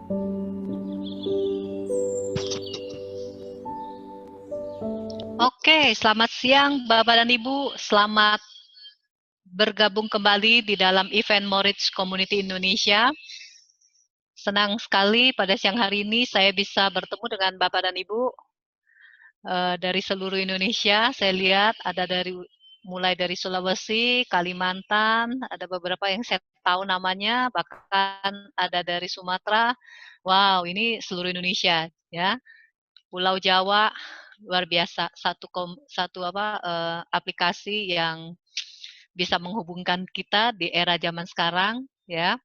Oke, selamat siang Bapak dan Ibu. Selamat bergabung kembali di dalam event Moritz Community Indonesia. Senang sekali pada siang hari ini saya bisa bertemu dengan Bapak dan Ibu dari seluruh Indonesia. Saya lihat ada mulai dari Sulawesi, Kalimantan, ada beberapa yang saya tahu namanya, bahkan ada dari Sumatera. Wow, ini seluruh Indonesia ya. Pulau Jawa luar biasa, aplikasi yang bisa menghubungkan kita di era zaman sekarang ya,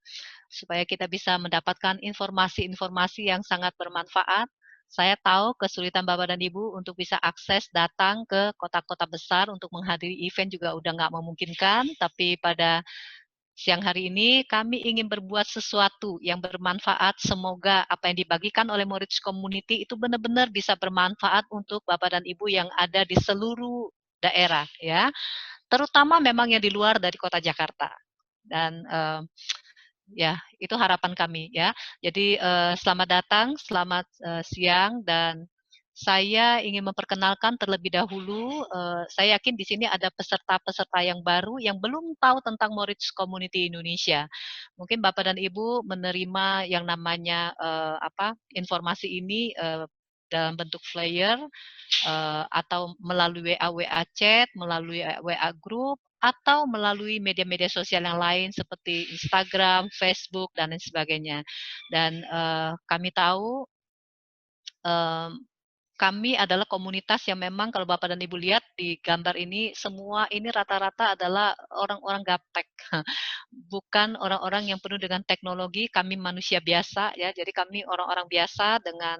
supaya kita bisa mendapatkan informasi-informasi yang sangat bermanfaat. Saya tahu kesulitan Bapak dan Ibu untuk bisa akses datang ke kota-kota besar untuk menghadiri event juga udah nggak memungkinkan, tapi pada siang hari ini kami ingin berbuat sesuatu yang bermanfaat. Semoga apa yang dibagikan oleh Moritz Community itu benar-benar bisa bermanfaat untuk Bapak dan Ibu yang ada di seluruh daerah ya, terutama memang yang di luar dari kota Jakarta. Dan ya, itu harapan kami ya. Jadi selamat datang, selamat siang, dan saya ingin memperkenalkan terlebih dahulu. Saya yakin di sini ada peserta-peserta yang baru yang belum tahu tentang Moritz Community Indonesia. Mungkin Bapak dan Ibu menerima yang namanya informasi ini dalam bentuk flyer atau melalui WA chat, melalui WA group, atau melalui media-media sosial yang lain seperti Instagram, Facebook, dan lain sebagainya. Dan kami tahu eh, kami adalah komunitas yang memang kalau Bapak dan Ibu lihat di gambar ini, semua ini rata-rata adalah orang-orang gaptek. Bukan orang-orang yang penuh dengan teknologi, kami manusia biasa ya. Jadi kami orang-orang biasa dengan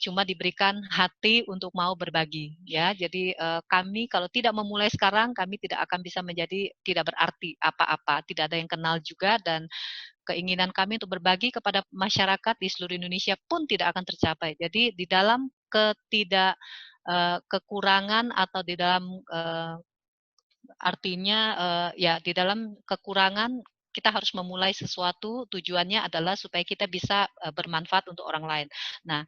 cuma diberikan hati untuk mau berbagi ya. Jadi kami kalau tidak memulai sekarang, kami tidak akan bisa menjadi tidak berarti apa-apa, tidak ada yang kenal juga, dan keinginan kami untuk berbagi kepada masyarakat di seluruh Indonesia pun tidak akan tercapai. Jadi di dalam kekurangan atau di dalam artinya ya di dalam kekurangan kita harus memulai sesuatu, tujuannya adalah supaya kita bisa bermanfaat untuk orang lain. Nah,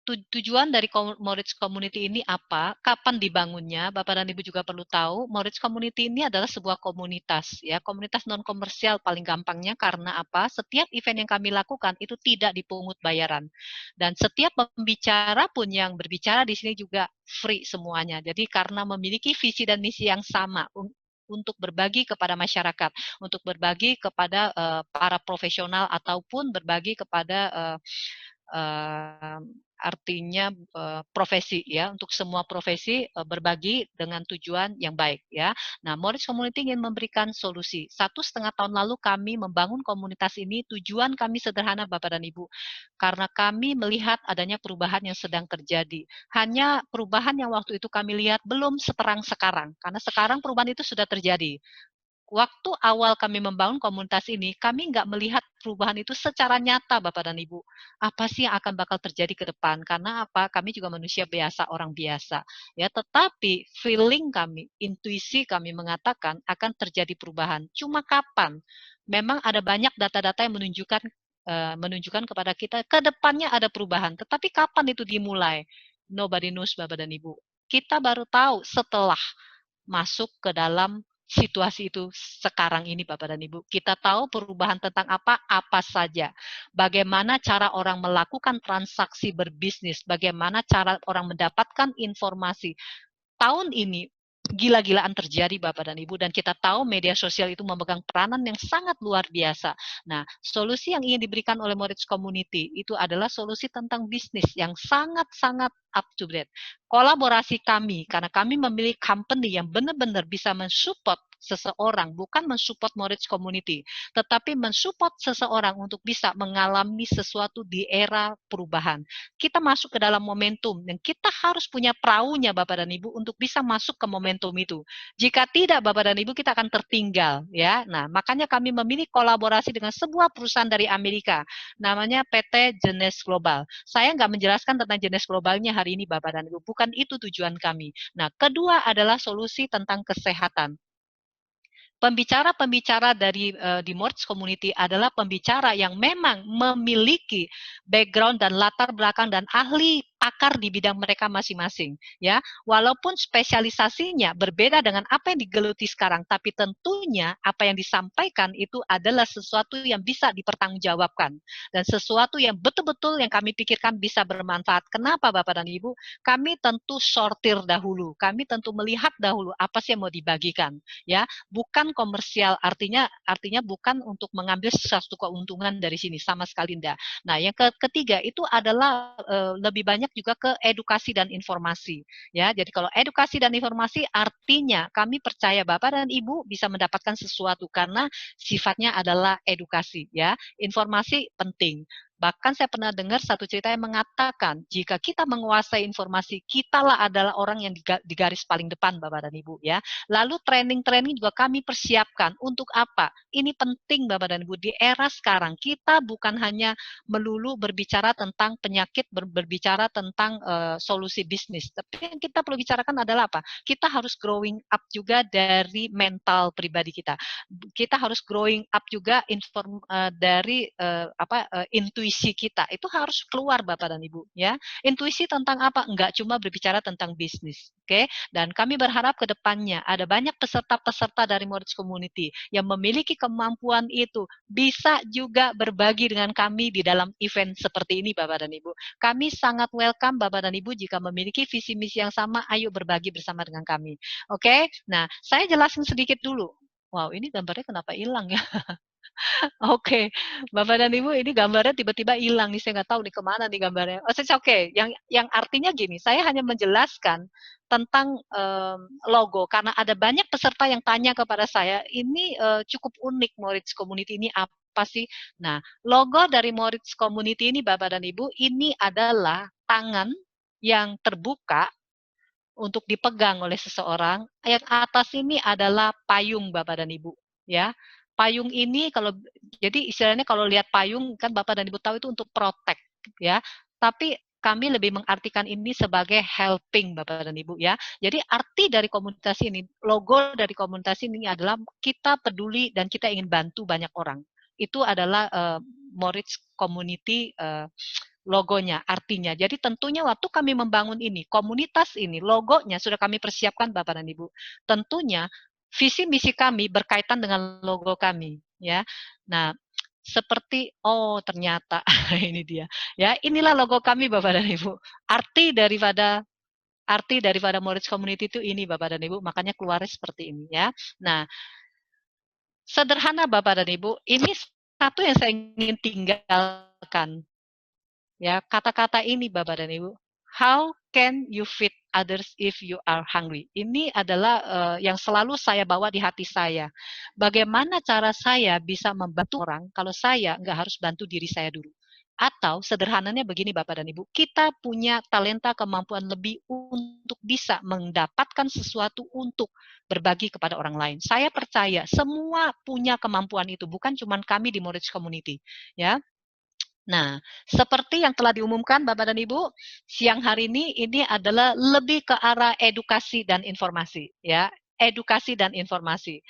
tujuan dari Moritz Community ini apa? Kapan dibangunnya? Bapak dan Ibu juga perlu tahu, Moritz Community ini adalah sebuah komunitas, ya, komunitas non komersial paling gampangnya. Karena apa? Setiap event yang kami lakukan itu tidak dipungut bayaran, dan setiap pembicara pun yang berbicara di sini juga free semuanya. Jadi karena memiliki visi dan misi yang sama untuk berbagi kepada masyarakat, untuk berbagi kepada para profesional ataupun berbagi kepada uh, artinya profesi ya, untuk semua profesi berbagi dengan tujuan yang baik ya. Nah, Moritz Community ingin memberikan solusi. 1,5 tahun lalu kami membangun komunitas ini. Tujuan kami sederhana Bapak dan Ibu, karena kami melihat adanya perubahan yang sedang terjadi. Hanya perubahan yang waktu itu kami lihat belum seterang sekarang, karena sekarang perubahan itu sudah terjadi. Waktu awal kami membangun komunitas ini, kami nggak melihat perubahan itu secara nyata, Bapak dan Ibu. Apa sih yang akan bakal terjadi ke depan? Karena apa? Kami juga manusia biasa, orang biasa. Ya, tetapi feeling kami, intuisi kami mengatakan akan terjadi perubahan. Cuma kapan? Memang ada banyak data-data yang menunjukkan kepada kita ke depannya ada perubahan. Tetapi kapan itu dimulai? Nobody knows, Bapak dan Ibu. Kita baru tahu setelah masuk ke dalam situasi itu sekarang ini Bapak dan Ibu. Kita tahu perubahan tentang apa saja. Bagaimana cara orang melakukan transaksi berbisnis, bagaimana cara orang mendapatkan informasi. Tahun ini gila-gilaan terjadi Bapak dan Ibu, dan kita tahu media sosial itu memegang peranan yang sangat luar biasa. Nah, solusi yang ingin diberikan oleh Moritz Community itu adalah solusi tentang bisnis yang sangat-sangat up to date. Kolaborasi kami, karena kami memilih company yang benar-benar bisa mensupport seseorang, bukan mensupport Moritz Community, tetapi mensupport seseorang untuk bisa mengalami sesuatu di era perubahan. Kita masuk ke dalam momentum dan kita harus punya perahunya Bapak dan Ibu untuk bisa masuk ke momentum itu. Jika tidak Bapak dan Ibu, kita akan tertinggal ya. Nah, makanya kami memilih kolaborasi dengan sebuah perusahaan dari Amerika namanya PT Jenes Global. Saya nggak menjelaskan tentang Jenes Globalnya hari ini Bapak dan Ibu, bukan itu tujuan kami. Nah, kedua adalah solusi tentang kesehatan. pembicara-pembicara di Moritz Community adalah pembicara yang memang memiliki background dan latar belakang dan ahli pakar di bidang mereka masing-masing, ya. Walaupun spesialisasinya berbeda dengan apa yang digeluti sekarang, tapi tentunya apa yang disampaikan itu adalah sesuatu yang bisa dipertanggungjawabkan dan sesuatu yang betul-betul yang kami pikirkan bisa bermanfaat. Kenapa Bapak dan Ibu? Kami tentu sortir dahulu, kami tentu melihat dahulu apa sih yang mau dibagikan, ya. Bukan komersial, artinya bukan untuk mengambil sesuatu keuntungan dari sini, sama sekali enggak. Nah, yang ketiga itu adalah lebih banyak juga ke edukasi dan informasi, ya. Jadi kalau edukasi dan informasi artinya kami percaya Bapak dan Ibu bisa mendapatkan sesuatu karena sifatnya adalah edukasi, ya. Informasi penting. Bahkan saya pernah dengar satu cerita yang mengatakan, jika kita menguasai informasi, kitalah adalah orang yang di garis paling depan, Bapak dan Ibu, ya. Lalu training-training juga kami persiapkan. Untuk apa? Ini penting, Bapak dan Ibu. Di era sekarang, kita bukan hanya melulu berbicara tentang penyakit, berbicara tentang solusi bisnis. Tapi yang kita perlu bicarakan adalah apa? Kita harus growing up juga dari mental pribadi kita. Kita harus growing up juga dari intuisi kita. Itu harus keluar Bapak dan Ibu, ya. Intuisi tentang apa? Enggak cuma berbicara tentang bisnis, oke? Dan kami berharap ke depannya ada banyak peserta-peserta dari Moritz Community yang memiliki kemampuan itu bisa juga berbagi dengan kami di dalam event seperti ini Bapak dan Ibu. Kami sangat welcome Bapak dan Ibu jika memiliki visi misi yang sama, ayo berbagi bersama dengan kami. Oke? Nah, saya jelasin sedikit dulu. Wow, ini gambarnya kenapa hilang ya? Oke, Bapak dan Ibu, ini gambarnya tiba-tiba hilang nih, saya nggak tahu nih kemana nih gambarnya. Oh, it's okay. Yang artinya gini, saya hanya menjelaskan tentang logo karena ada banyak peserta yang tanya kepada saya, ini cukup unik Moritz Community ini apa sih? Nah, logo dari Moritz Community ini Bapak dan Ibu, ini adalah tangan yang terbuka untuk dipegang oleh seseorang. Yang atas ini adalah payung Bapak dan Ibu, ya. Payung ini kalau jadi istilahnya kalau lihat payung kan Bapak dan Ibu tahu itu untuk protect, ya. Tapi kami lebih mengartikan ini sebagai helping Bapak dan Ibu, ya. Jadi arti dari komunitas ini, logo dari komunitas ini adalah kita peduli dan kita ingin bantu banyak orang. Itu adalah Moritz Community logonya, artinya. Jadi tentunya waktu kami membangun ini, komunitas ini, logonya sudah kami persiapkan Bapak dan Ibu. Tentunya visi misi kami berkaitan dengan logo kami, ya. Nah, seperti oh ternyata ini dia. Ya, inilah logo kami Bapak dan Ibu. Arti daripada Moritz Community itu ini Bapak dan Ibu, makanya keluarnya seperti ini ya. Nah, sederhana Bapak dan Ibu, ini satu yang saya ingin tinggalkan. Ya, kata-kata ini Bapak dan Ibu, how can you feed others if you are hungry? Ini adalah yang selalu saya bawa di hati saya. Bagaimana cara saya bisa membantu orang kalau saya nggak harus bantu diri saya dulu? Atau sederhananya begini Bapak dan Ibu, kita punya talenta kemampuan lebih untuk bisa mendapatkan sesuatu untuk berbagi kepada orang lain. Saya percaya semua punya kemampuan itu, bukan cuma kami di Moritz Community, ya. Nah, seperti yang telah diumumkan Bapak dan Ibu, siang hari ini adalah lebih ke arah edukasi dan informasi, ya. Edukasi dan informasi.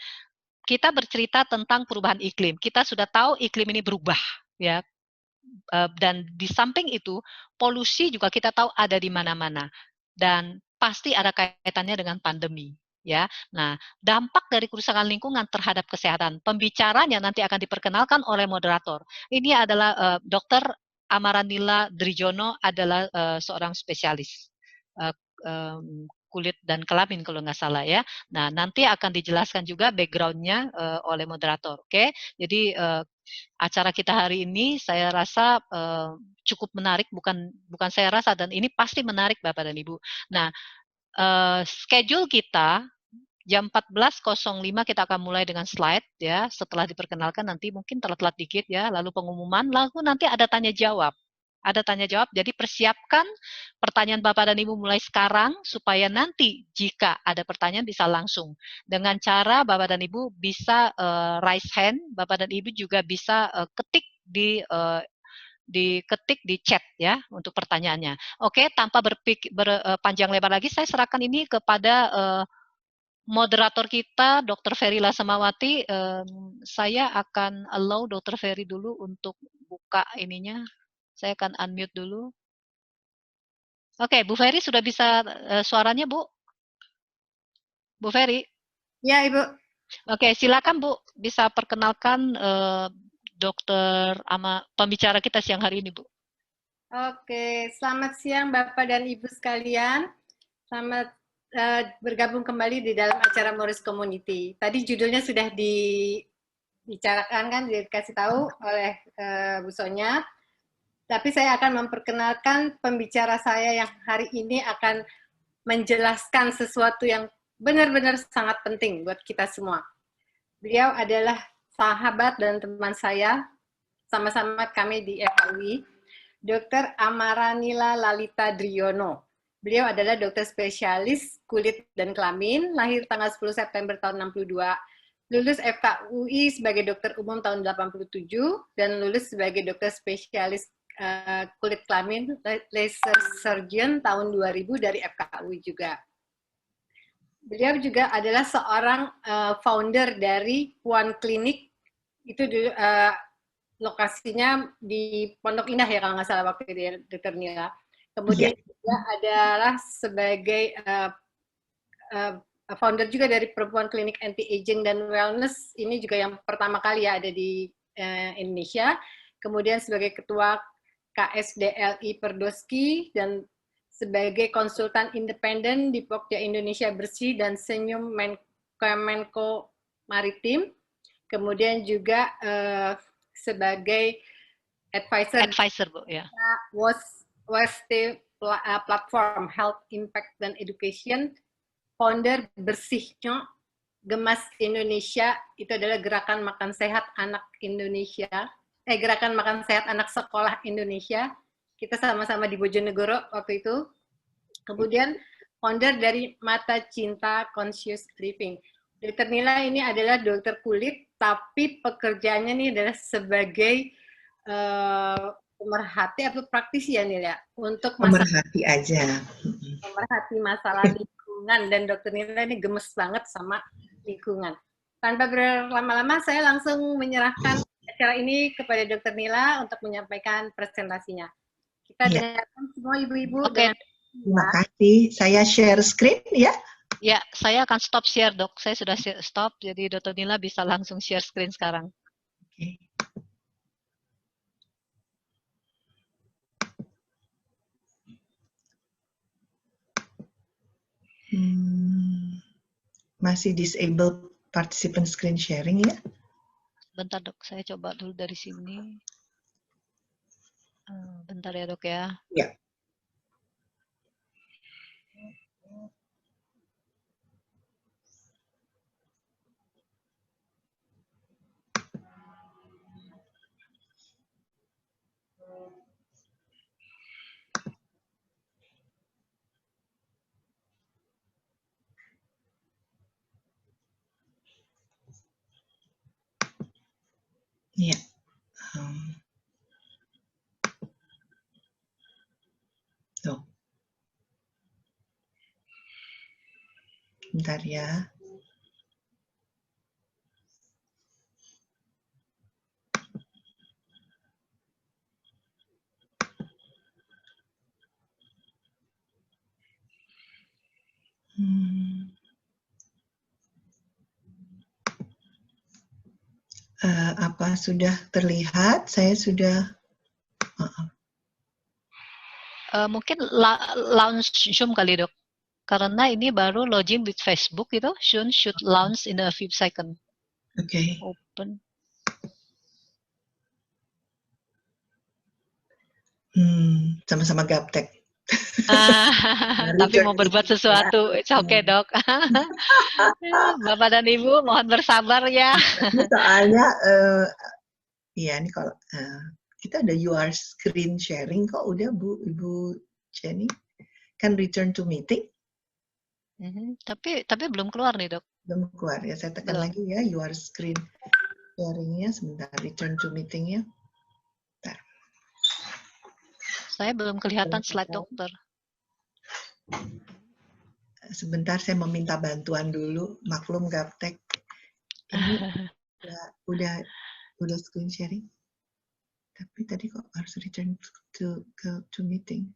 Kita bercerita tentang perubahan iklim. Kita sudah tahu iklim ini berubah, ya. Dan di samping itu, polusi juga kita tahu ada di mana-mana. Dan pasti ada kaitannya dengan pandemi, ya. Nah, dampak dari kerusakan lingkungan terhadap kesehatan. Pembicaranya nanti akan diperkenalkan oleh moderator. Ini adalah Dr. Amaranila Drijono adalah seorang spesialis uh, kulit dan kelamin kalau nggak salah ya. Nah, nanti akan dijelaskan juga background-nya oleh moderator. Oke, jadi acara kita hari ini saya rasa cukup menarik, bukan bukan saya rasa dan ini pasti menarik Bapak dan Ibu. Nah, schedule kita jam 14.05 kita akan mulai dengan slide ya. Setelah diperkenalkan nanti mungkin telat-telat dikit ya, lalu pengumuman, lalu nanti ada tanya jawab. Ada tanya jawab, jadi persiapkan pertanyaan Bapak dan Ibu mulai sekarang supaya nanti jika ada pertanyaan bisa langsung. Dengan cara Bapak dan Ibu bisa raise hand, Bapak dan Ibu juga bisa ketik di chat ya untuk pertanyaannya. Oke, tanpa berpanjang lebar lagi, saya serahkan ini kepada moderator kita, Dr. Ferry Lasamawati, saya akan allow Dr. Ferry dulu untuk buka ininya. Saya akan unmute dulu. Oke, Bu Ferry sudah bisa suaranya, Bu? Bu Ferry? Ya, Ibu. Oke, silakan Bu, bisa perkenalkan dokter sama pembicara kita siang hari ini, Bu. Oke, selamat siang Bapak dan Ibu sekalian. Selamat bergabung kembali di dalam acara Morris Community. Tadi judulnya sudah dibicarakan kan, dikasih tahu oleh Bu Sonya. Tapi saya akan memperkenalkan pembicara saya yang hari ini akan menjelaskan sesuatu yang benar-benar sangat penting buat kita semua. Beliau adalah sahabat dan teman saya, sama-sama kami di FKUI, Dr. Amaranila Lalita Driono. Beliau adalah dokter spesialis kulit dan kelamin, lahir tanggal 10 September tahun 62, lulus FKUI sebagai dokter umum tahun 87, dan lulus sebagai dokter spesialis kulit kelamin, laser surgeon tahun 2000 dari FKUI juga. Beliau juga adalah seorang founder dari One Clinic, itu lokasinya di Pondok Indah ya kalau nggak salah waktu itu ya, Dr. Nila. Kemudian juga adalah sebagai founder juga dari Perempuan Klinik Anti-Aging dan Wellness, ini juga yang pertama kali ya ada di Indonesia. Kemudian sebagai ketua KSDLI Perdoski dan sebagai konsultan independen di Pokja Indonesia Bersih dan Senyum Kemenko Maritim. Kemudian juga sebagai advisor Bu, ya. WST Platform Health Impact dan Education, founder Bersihnya Gemas Indonesia, itu adalah gerakan makan sehat anak Indonesia, gerakan makan sehat anak sekolah Indonesia. Kita sama-sama di Bojonegoro waktu itu. Kemudian founder dari Mata Cinta Conscious Living. Dr. Nila ini adalah dokter kulit, tapi pekerjaannya ini adalah sebagai pemerhati atau praktisi ya Nila, untuk pemerhati aja. Pemerhati masalah lingkungan, dan Dr. Nila ini gemes banget sama lingkungan. Tanpa berlama-lama, saya langsung menyerahkan acara ini kepada Dr. Nila untuk menyampaikan presentasinya. Kita dengarkan semua ibu-ibu. Oke. Terima kasih. Saya share screen ya. Ya, saya akan stop share, Dok. Saya sudah stop, jadi Dr. Nila bisa langsung share screen sekarang. Oke. Masih disable participant screen sharing ya? Bentar Dok, saya coba dulu dari sini. Bentar ya Dok ya. Ya. Ya. Tuh. Bentar ya. Apa sudah terlihat? Saya sudah. Mungkin launch Zoom kali Dok. Karena ini baru login with Facebook gitu. Zoom should launch in a few seconds. Oke. Open. Sama-sama gaptek. Tapi mau berbuat sesuatu, it's okay Dok. Bapak dan Ibu mohon bersabar ya. Soalnya, ya ini kalau kita ada UR screen sharing kok udah Ibu Jenny, kan return to meeting. Tapi belum keluar nih Dok. Belum keluar ya, saya tekan lagi ya UR screen sharingnya sebentar, return to meetingnya. Saya belum kelihatan slide dokter. sebentar saya meminta bantuan dulu. Maklum Gaptek. Ini udah screen sharing. Tapi tadi kok harus return to meeting.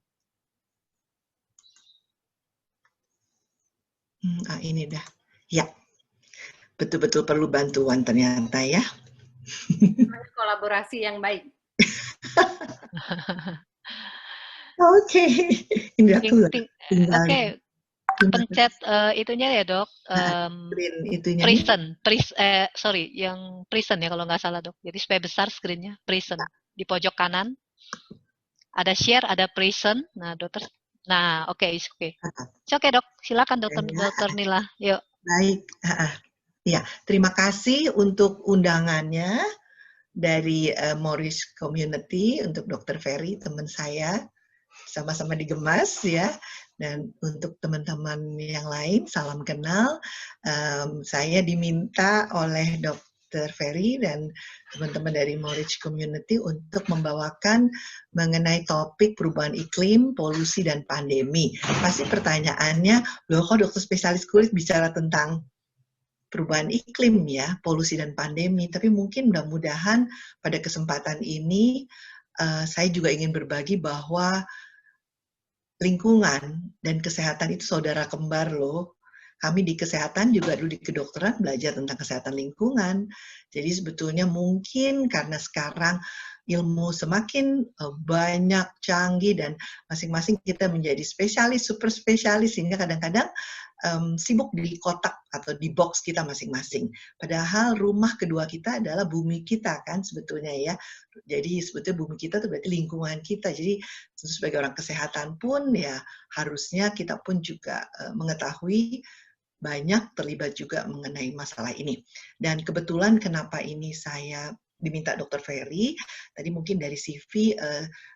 Ini dah. Ya, betul-betul perlu bantuan ternyata ya. Kolaborasi yang baik. Oke. Ini aku tinggal. Oke. Pencet itunya ya dok. Yang prison ya kalau nggak salah dok. Jadi supaya besar screen-nya. Prison di pojok kanan. Ada share, ada prison. Nah dokter. Nah oke. Oke dok. Silakan dokter Nila. Yuk. Baik. Ya, terima kasih untuk undangannya dari Moorish Community untuk Dr. Ferry, teman saya, sama-sama digemas ya. Dan untuk teman-teman yang lain, salam kenal. Saya diminta oleh Dr. Ferry dan teman-teman dari Moorish Community untuk membawakan mengenai topik perubahan iklim, polusi, dan pandemi. Pasti pertanyaannya, loh kok dokter spesialis kulit bicara tentang perubahan iklim ya, polusi dan pandemi, tapi mungkin mudah-mudahan pada kesempatan ini saya juga ingin berbagi bahwa lingkungan dan kesehatan itu saudara kembar loh. Kami di kesehatan juga dulu di kedokteran belajar tentang kesehatan lingkungan. Jadi sebetulnya mungkin karena sekarang ilmu semakin banyak, canggih, dan masing-masing kita menjadi spesialis, super spesialis, sehingga kadang-kadang sibuk di kotak atau di box kita masing-masing. Padahal rumah kedua kita adalah bumi kita kan sebetulnya ya. Jadi sebetulnya bumi kita itu berarti lingkungan kita. Jadi sebagai orang kesehatan pun ya harusnya kita pun juga mengetahui banyak terlibat juga mengenai masalah ini. Dan kebetulan kenapa ini saya diminta Dr. Ferry, tadi mungkin dari CV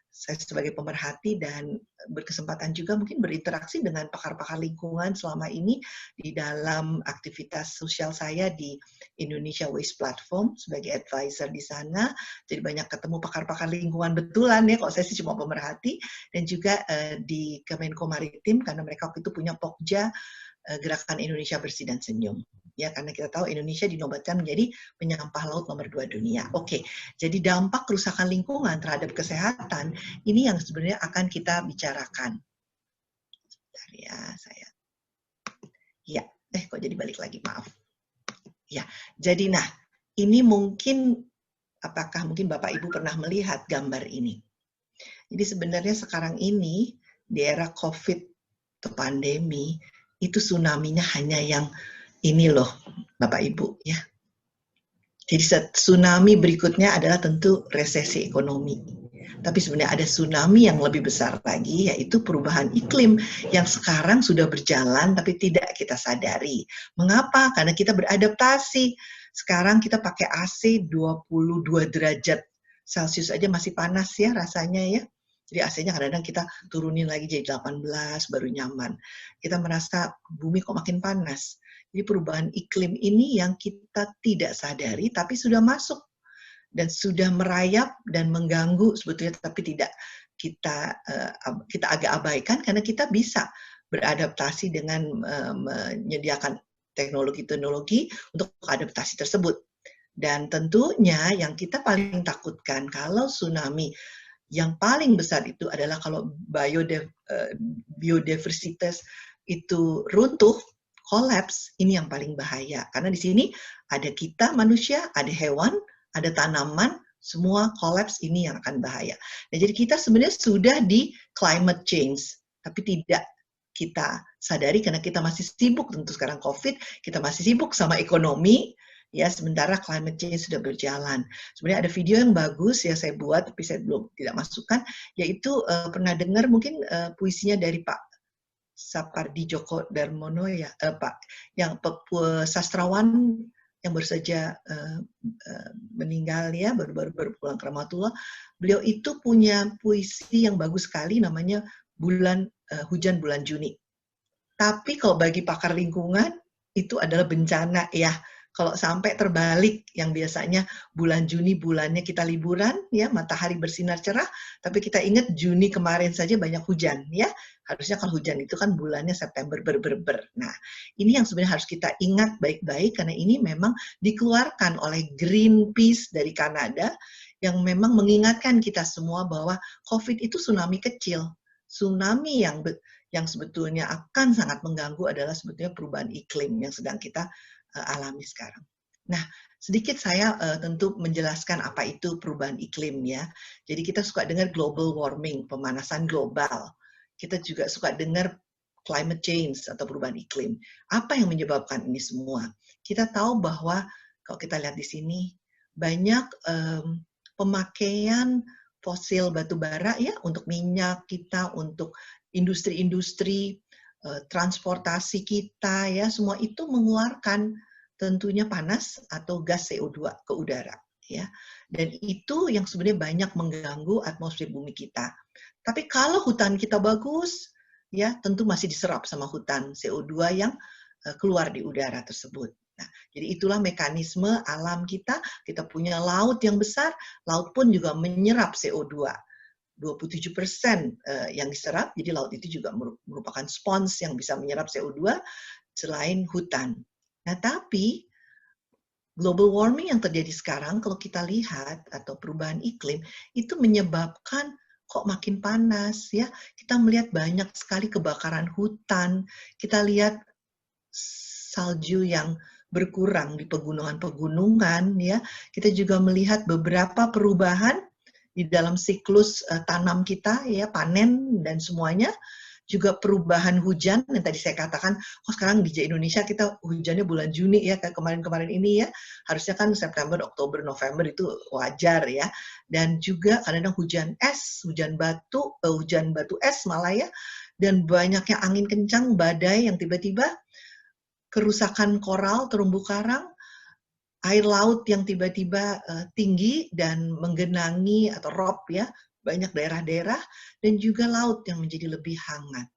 saya sebagai pemerhati dan berkesempatan juga mungkin berinteraksi dengan pakar-pakar lingkungan selama ini di dalam aktivitas sosial saya di Indonesia Waste Platform sebagai advisor di sana. Jadi banyak ketemu pakar-pakar lingkungan betulan ya, kalau saya sih cuma pemerhati, dan juga di Kemenko Maritim karena mereka waktu itu punya Pokja, Gerakan Indonesia Bersih dan Senyum. Ya, karena kita tahu Indonesia dinobatkan menjadi penyampah laut nomor 2 dunia. Oke, jadi dampak kerusakan lingkungan terhadap kesehatan, ini yang sebenarnya akan kita bicarakan. Bentar ya, saya. Ya, kok jadi balik lagi, maaf. Ya, jadi nah, ini mungkin, apakah mungkin Bapak Ibu pernah melihat gambar ini? Jadi sebenarnya sekarang ini, di era COVID atau pandemi, itu tsunami-nya hanya yang ini loh, Bapak Ibu ya. Jadi tsunami berikutnya adalah tentu resesi ekonomi. Tapi sebenarnya ada tsunami yang lebih besar lagi, yaitu perubahan iklim yang sekarang sudah berjalan tapi tidak kita sadari. Mengapa? Karena kita beradaptasi. Sekarang kita pakai AC 22 derajat Celcius aja masih panas ya rasanya ya. Jadi AC-nya kadang-kadang kita turunin lagi jadi 18, baru nyaman. Kita merasa bumi kok makin panas. Jadi perubahan iklim ini yang kita tidak sadari, tapi sudah masuk. Dan sudah merayap dan mengganggu sebetulnya, tapi tidak kita agak abaikan, karena kita bisa beradaptasi dengan menyediakan teknologi-teknologi untuk adaptasi tersebut. Dan tentunya yang kita paling takutkan kalau tsunami, yang paling besar itu adalah kalau biodiversitas itu runtuh, kolaps, ini yang paling bahaya. Karena di sini ada kita manusia, ada hewan, ada tanaman, semua kolaps, ini yang akan bahaya. Nah, jadi kita sebenarnya sudah di climate change, tapi tidak kita sadari karena kita masih sibuk, tentu sekarang COVID, kita masih sibuk sama ekonomi, ya, sementara climate change sudah berjalan. Sebenarnya ada video yang bagus ya saya buat, tapi saya belum tidak masukkan, yaitu pernah dengar mungkin puisinya dari Pak Sapardi Djoko Darmono ya, Pak, yang sastrawan yang baru saja meninggal ya, baru pulang ke Rahmatullah. Beliau itu punya puisi yang bagus sekali, namanya Hujan Bulan Juni. Tapi kalau bagi pakar lingkungan itu adalah bencana ya. Kalau sampai terbalik yang biasanya bulan Juni bulannya kita liburan, ya matahari bersinar cerah, tapi kita ingat Juni kemarin saja banyak hujan, ya. Harusnya kalau hujan itu kan bulannya September ber. Nah, ini yang sebenarnya harus kita ingat baik-baik karena ini memang dikeluarkan oleh Greenpeace dari Kanada yang memang mengingatkan kita semua bahwa COVID itu tsunami kecil. Tsunami yang sebetulnya akan sangat mengganggu adalah sebetulnya perubahan iklim yang sedang kita alami sekarang. Nah, sedikit saya tentu menjelaskan apa itu perubahan iklim ya. Jadi kita suka dengar global warming, pemanasan global. Kita juga suka dengar climate change atau perubahan iklim. Apa yang menyebabkan ini semua? Kita tahu bahwa kalau kita lihat di sini banyak pemakaian fosil batu bara ya untuk minyak kita, untuk industri-industri, transportasi kita ya, semua itu mengeluarkan tentunya panas atau gas CO2 ke udara ya. Dan itu yang sebenarnya banyak mengganggu atmosfer bumi kita. Tapi kalau hutan kita bagus ya, tentu masih diserap sama hutan CO2 yang keluar di udara tersebut. Nah, jadi itulah mekanisme alam kita. Kita punya laut yang besar, laut pun juga menyerap CO2. 27% yang diserap, jadi laut itu juga merupakan spons yang bisa menyerap CO2 selain hutan. Nah, tapi global warming yang terjadi sekarang, kalau kita lihat, atau perubahan iklim, itu menyebabkan kok makin panas, ya. Kita melihat banyak sekali kebakaran hutan, kita lihat salju yang berkurang di pegunungan-pegunungan, ya. Kita juga melihat beberapa perubahan di dalam siklus tanam kita, ya, panen dan semuanya. Juga perubahan hujan yang tadi saya katakan, oh sekarang di Indonesia kita hujannya bulan Juni ya, kayak kemarin-kemarin ini ya, harusnya kan September, Oktober, November itu wajar ya. Dan juga kadang-kadang hujan es, hujan batu es malah ya, dan banyaknya angin kencang, badai yang tiba-tiba, kerusakan koral, terumbu karang, air laut yang tiba-tiba tinggi dan menggenangi atau rob ya, banyak daerah-daerah, dan juga laut yang menjadi lebih hangat.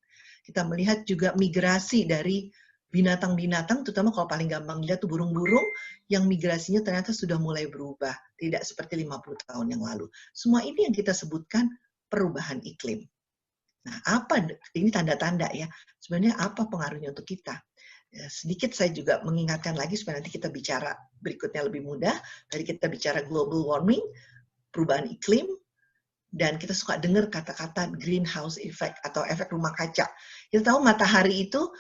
Kita melihat juga migrasi dari binatang-binatang, terutama kalau paling gampang dilihat tuh burung-burung, yang migrasinya ternyata sudah mulai berubah, tidak seperti 50 tahun yang lalu. Semua ini yang kita sebutkan perubahan iklim. Nah, apa ini tanda-tanda ya? Sebenarnya apa pengaruhnya untuk kita? Ya, sedikit saya juga mengingatkan lagi supaya nanti kita bicara berikutnya lebih mudah. Tadi kita bicara global warming, perubahan iklim, dan kita suka dengar kata-kata greenhouse effect atau efek rumah kaca. Kita tahu matahari itu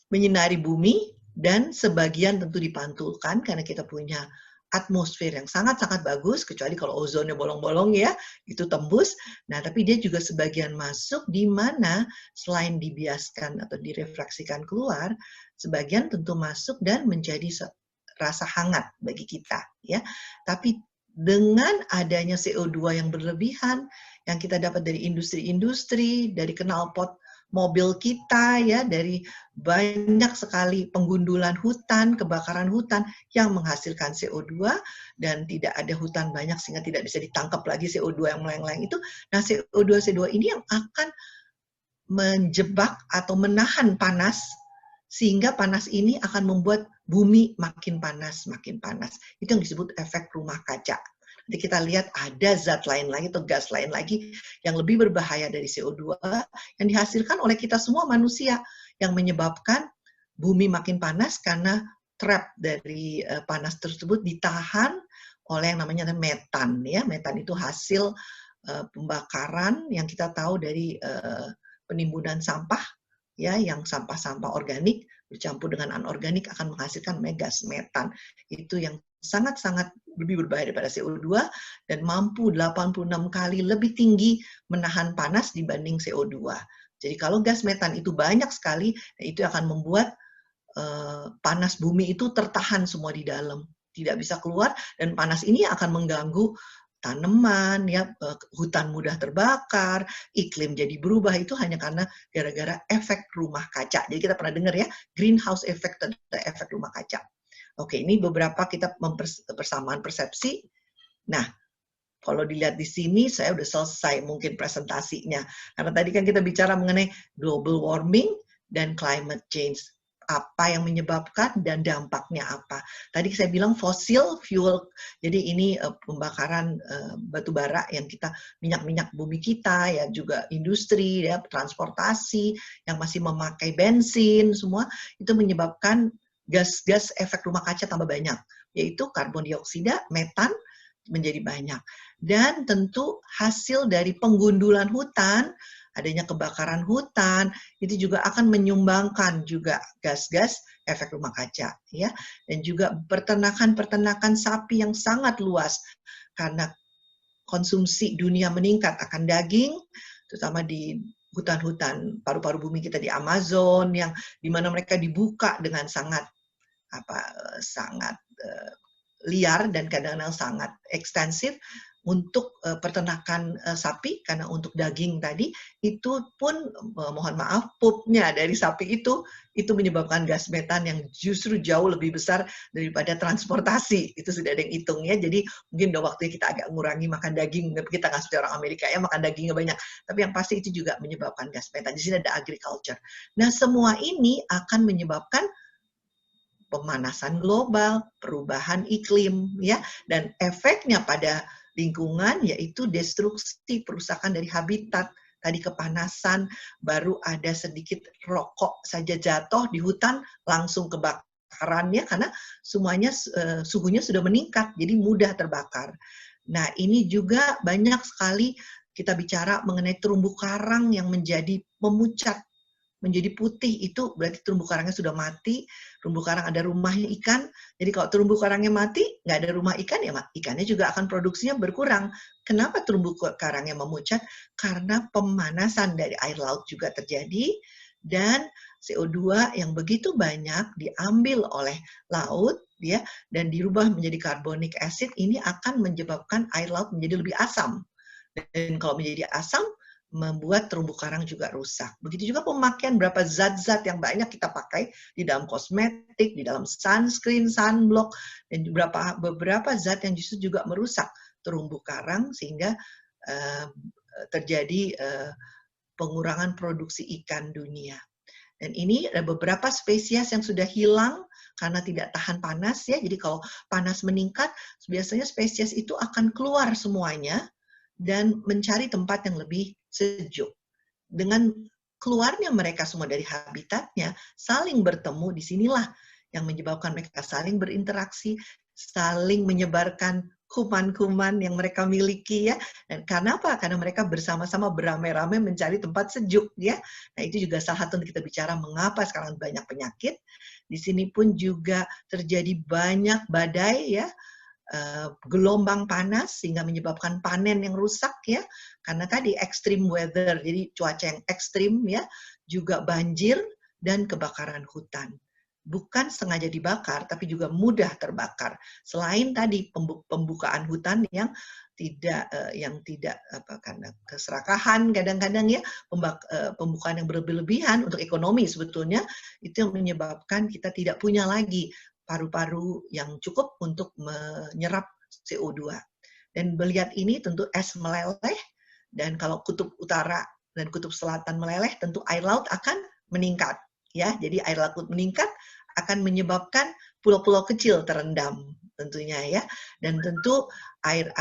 menyinari bumi dan sebagian tentu dipantulkan karena kita punya atmosfer yang sangat-sangat bagus, kecuali kalau ozonnya bolong-bolong ya, itu tembus. Nah, tapi dia juga sebagian masuk di mana selain dibiaskan atau direfleksikan keluar, sebagian tentu masuk dan menjadi rasa hangat bagi kita ya. Tapi dengan adanya CO2 yang berlebihan, yang kita dapat dari industri-industri, dari knalpot mobil kita, ya, dari banyak sekali penggundulan hutan, kebakaran hutan yang menghasilkan CO2, dan tidak ada hutan banyak sehingga tidak bisa ditangkap lagi CO2 yang melayang-layang itu. Nah, CO2 ini yang akan menjebak atau menahan panas, sehingga panas ini akan membuat bumi makin panas, makin panas. Itu yang disebut efek rumah kaca. Nanti kita lihat ada zat lain lagi atau gas lain lagi yang lebih berbahaya dari CO2 yang dihasilkan oleh kita semua manusia yang menyebabkan bumi makin panas karena trap dari panas tersebut ditahan oleh yang namanya metan. Ya, metan itu hasil pembakaran yang kita tahu dari penimbunan sampah, ya, yang sampah-sampah organik bercampur dengan anorganik akan menghasilkan gas metan. Itu yang sangat-sangat lebih berbahaya daripada CO2 dan mampu 86 kali lebih tinggi menahan panas dibanding CO2. Jadi kalau gas metan itu banyak sekali, itu akan membuat panas bumi itu tertahan semua di dalam, tidak bisa keluar, dan panas ini akan mengganggu tanaman, ya, hutan mudah terbakar, iklim jadi berubah, itu hanya karena gara-gara efek rumah kaca. Jadi kita pernah dengar ya, greenhouse effect atau efek rumah kaca. Oke, ini beberapa kita persamaan persepsi. Nah, kalau dilihat di sini, saya udah selesai mungkin presentasinya. Karena tadi kan kita bicara mengenai global warming dan climate change. apa yang menyebabkan dan dampaknya apa. Tadi saya bilang fossil fuel, jadi ini pembakaran batu bara yang kita minyak bumi kita, ya juga industri, ya transportasi yang masih memakai bensin, semua itu menyebabkan gas-gas efek rumah kaca tambah banyak, yaitu karbon dioksida, metan menjadi banyak. Dan tentu hasil dari penggundulan hutan, adanya kebakaran hutan, itu juga akan menyumbangkan juga gas-gas efek rumah kaca, ya. Dan juga peternakan sapi yang sangat luas karena konsumsi dunia meningkat akan daging, terutama di hutan-hutan paru-paru bumi kita di Amazon, yang dimana mereka dibuka dengan sangat liar dan kadang-kadang sangat ekstensif untuk peternakan sapi, karena untuk daging tadi itu pun mohon maaf pupnya dari sapi itu menyebabkan gas metan yang justru jauh lebih besar daripada transportasi. Itu sudah ada yang hitung ya. Jadi mungkin udah waktunya kita agak ngurangi makan daging. Kita nggak seperti orang Amerika ya makan dagingnya banyak. Tapi yang pasti itu juga menyebabkan gas metan. Di sini ada agriculture. Nah semua ini akan menyebabkan pemanasan global, perubahan iklim, ya, dan efeknya pada lingkungan yaitu destruksi, perusakan dari habitat, tadi kepanasan, baru ada sedikit rokok saja jatuh di hutan langsung kebakarannya karena semuanya suhunya sudah meningkat, jadi mudah terbakar. Nah, ini juga banyak sekali kita bicara mengenai terumbu karang yang menjadi memucat, menjadi putih, itu berarti terumbu karangnya sudah mati. Terumbu karang ada rumahnya ikan, jadi kalau terumbu karangnya mati, nggak ada rumah ikan, ya ikannya juga akan produksinya berkurang. Kenapa terumbu karangnya memucat? Karena pemanasan dari air laut juga terjadi, dan CO2 yang begitu banyak diambil oleh laut, ya, dan dirubah menjadi carbonic acid, ini akan menyebabkan air laut menjadi lebih asam. Dan kalau menjadi asam, membuat terumbu karang juga rusak. Begitu juga pemakaian berapa zat-zat yang banyak kita pakai di dalam kosmetik, di dalam sunscreen, sunblock, dan beberapa zat yang justru juga merusak terumbu karang sehingga terjadi pengurangan produksi ikan dunia. Dan ini ada beberapa spesies yang sudah hilang karena tidak tahan panas, ya. Jadi kalau panas meningkat, biasanya spesies itu akan keluar semuanya dan mencari tempat yang lebih sejuk. Dengan keluarnya mereka semua dari habitatnya, saling bertemu, disinilah yang menyebabkan mereka saling berinteraksi, saling menyebarkan kuman-kuman yang mereka miliki, ya. Dan karena apa? Karena mereka bersama-sama beramai-ramai mencari tempat sejuk, ya. Nah, itu juga salah satu kita bicara mengapa sekarang banyak penyakit. Di sini pun juga terjadi banyak badai, ya. Gelombang panas sehingga menyebabkan panen yang rusak, ya, karena tadi extreme weather, jadi cuaca yang ekstrim, ya, juga banjir dan kebakaran hutan. Bukan sengaja dibakar, tapi juga mudah terbakar. Selain tadi pembukaan hutan yang tidak karena keserakahan kadang-kadang, ya, pembukaan yang berlebihan untuk ekonomi sebetulnya itu yang menyebabkan kita tidak punya lagi paru-paru yang cukup untuk menyerap CO2. Dan melihat ini tentu es meleleh, dan kalau kutub utara dan kutub selatan meleleh, tentu air laut akan meningkat, ya. Jadi air laut meningkat akan menyebabkan pulau-pulau kecil terendam tentunya, ya. Dan tentu air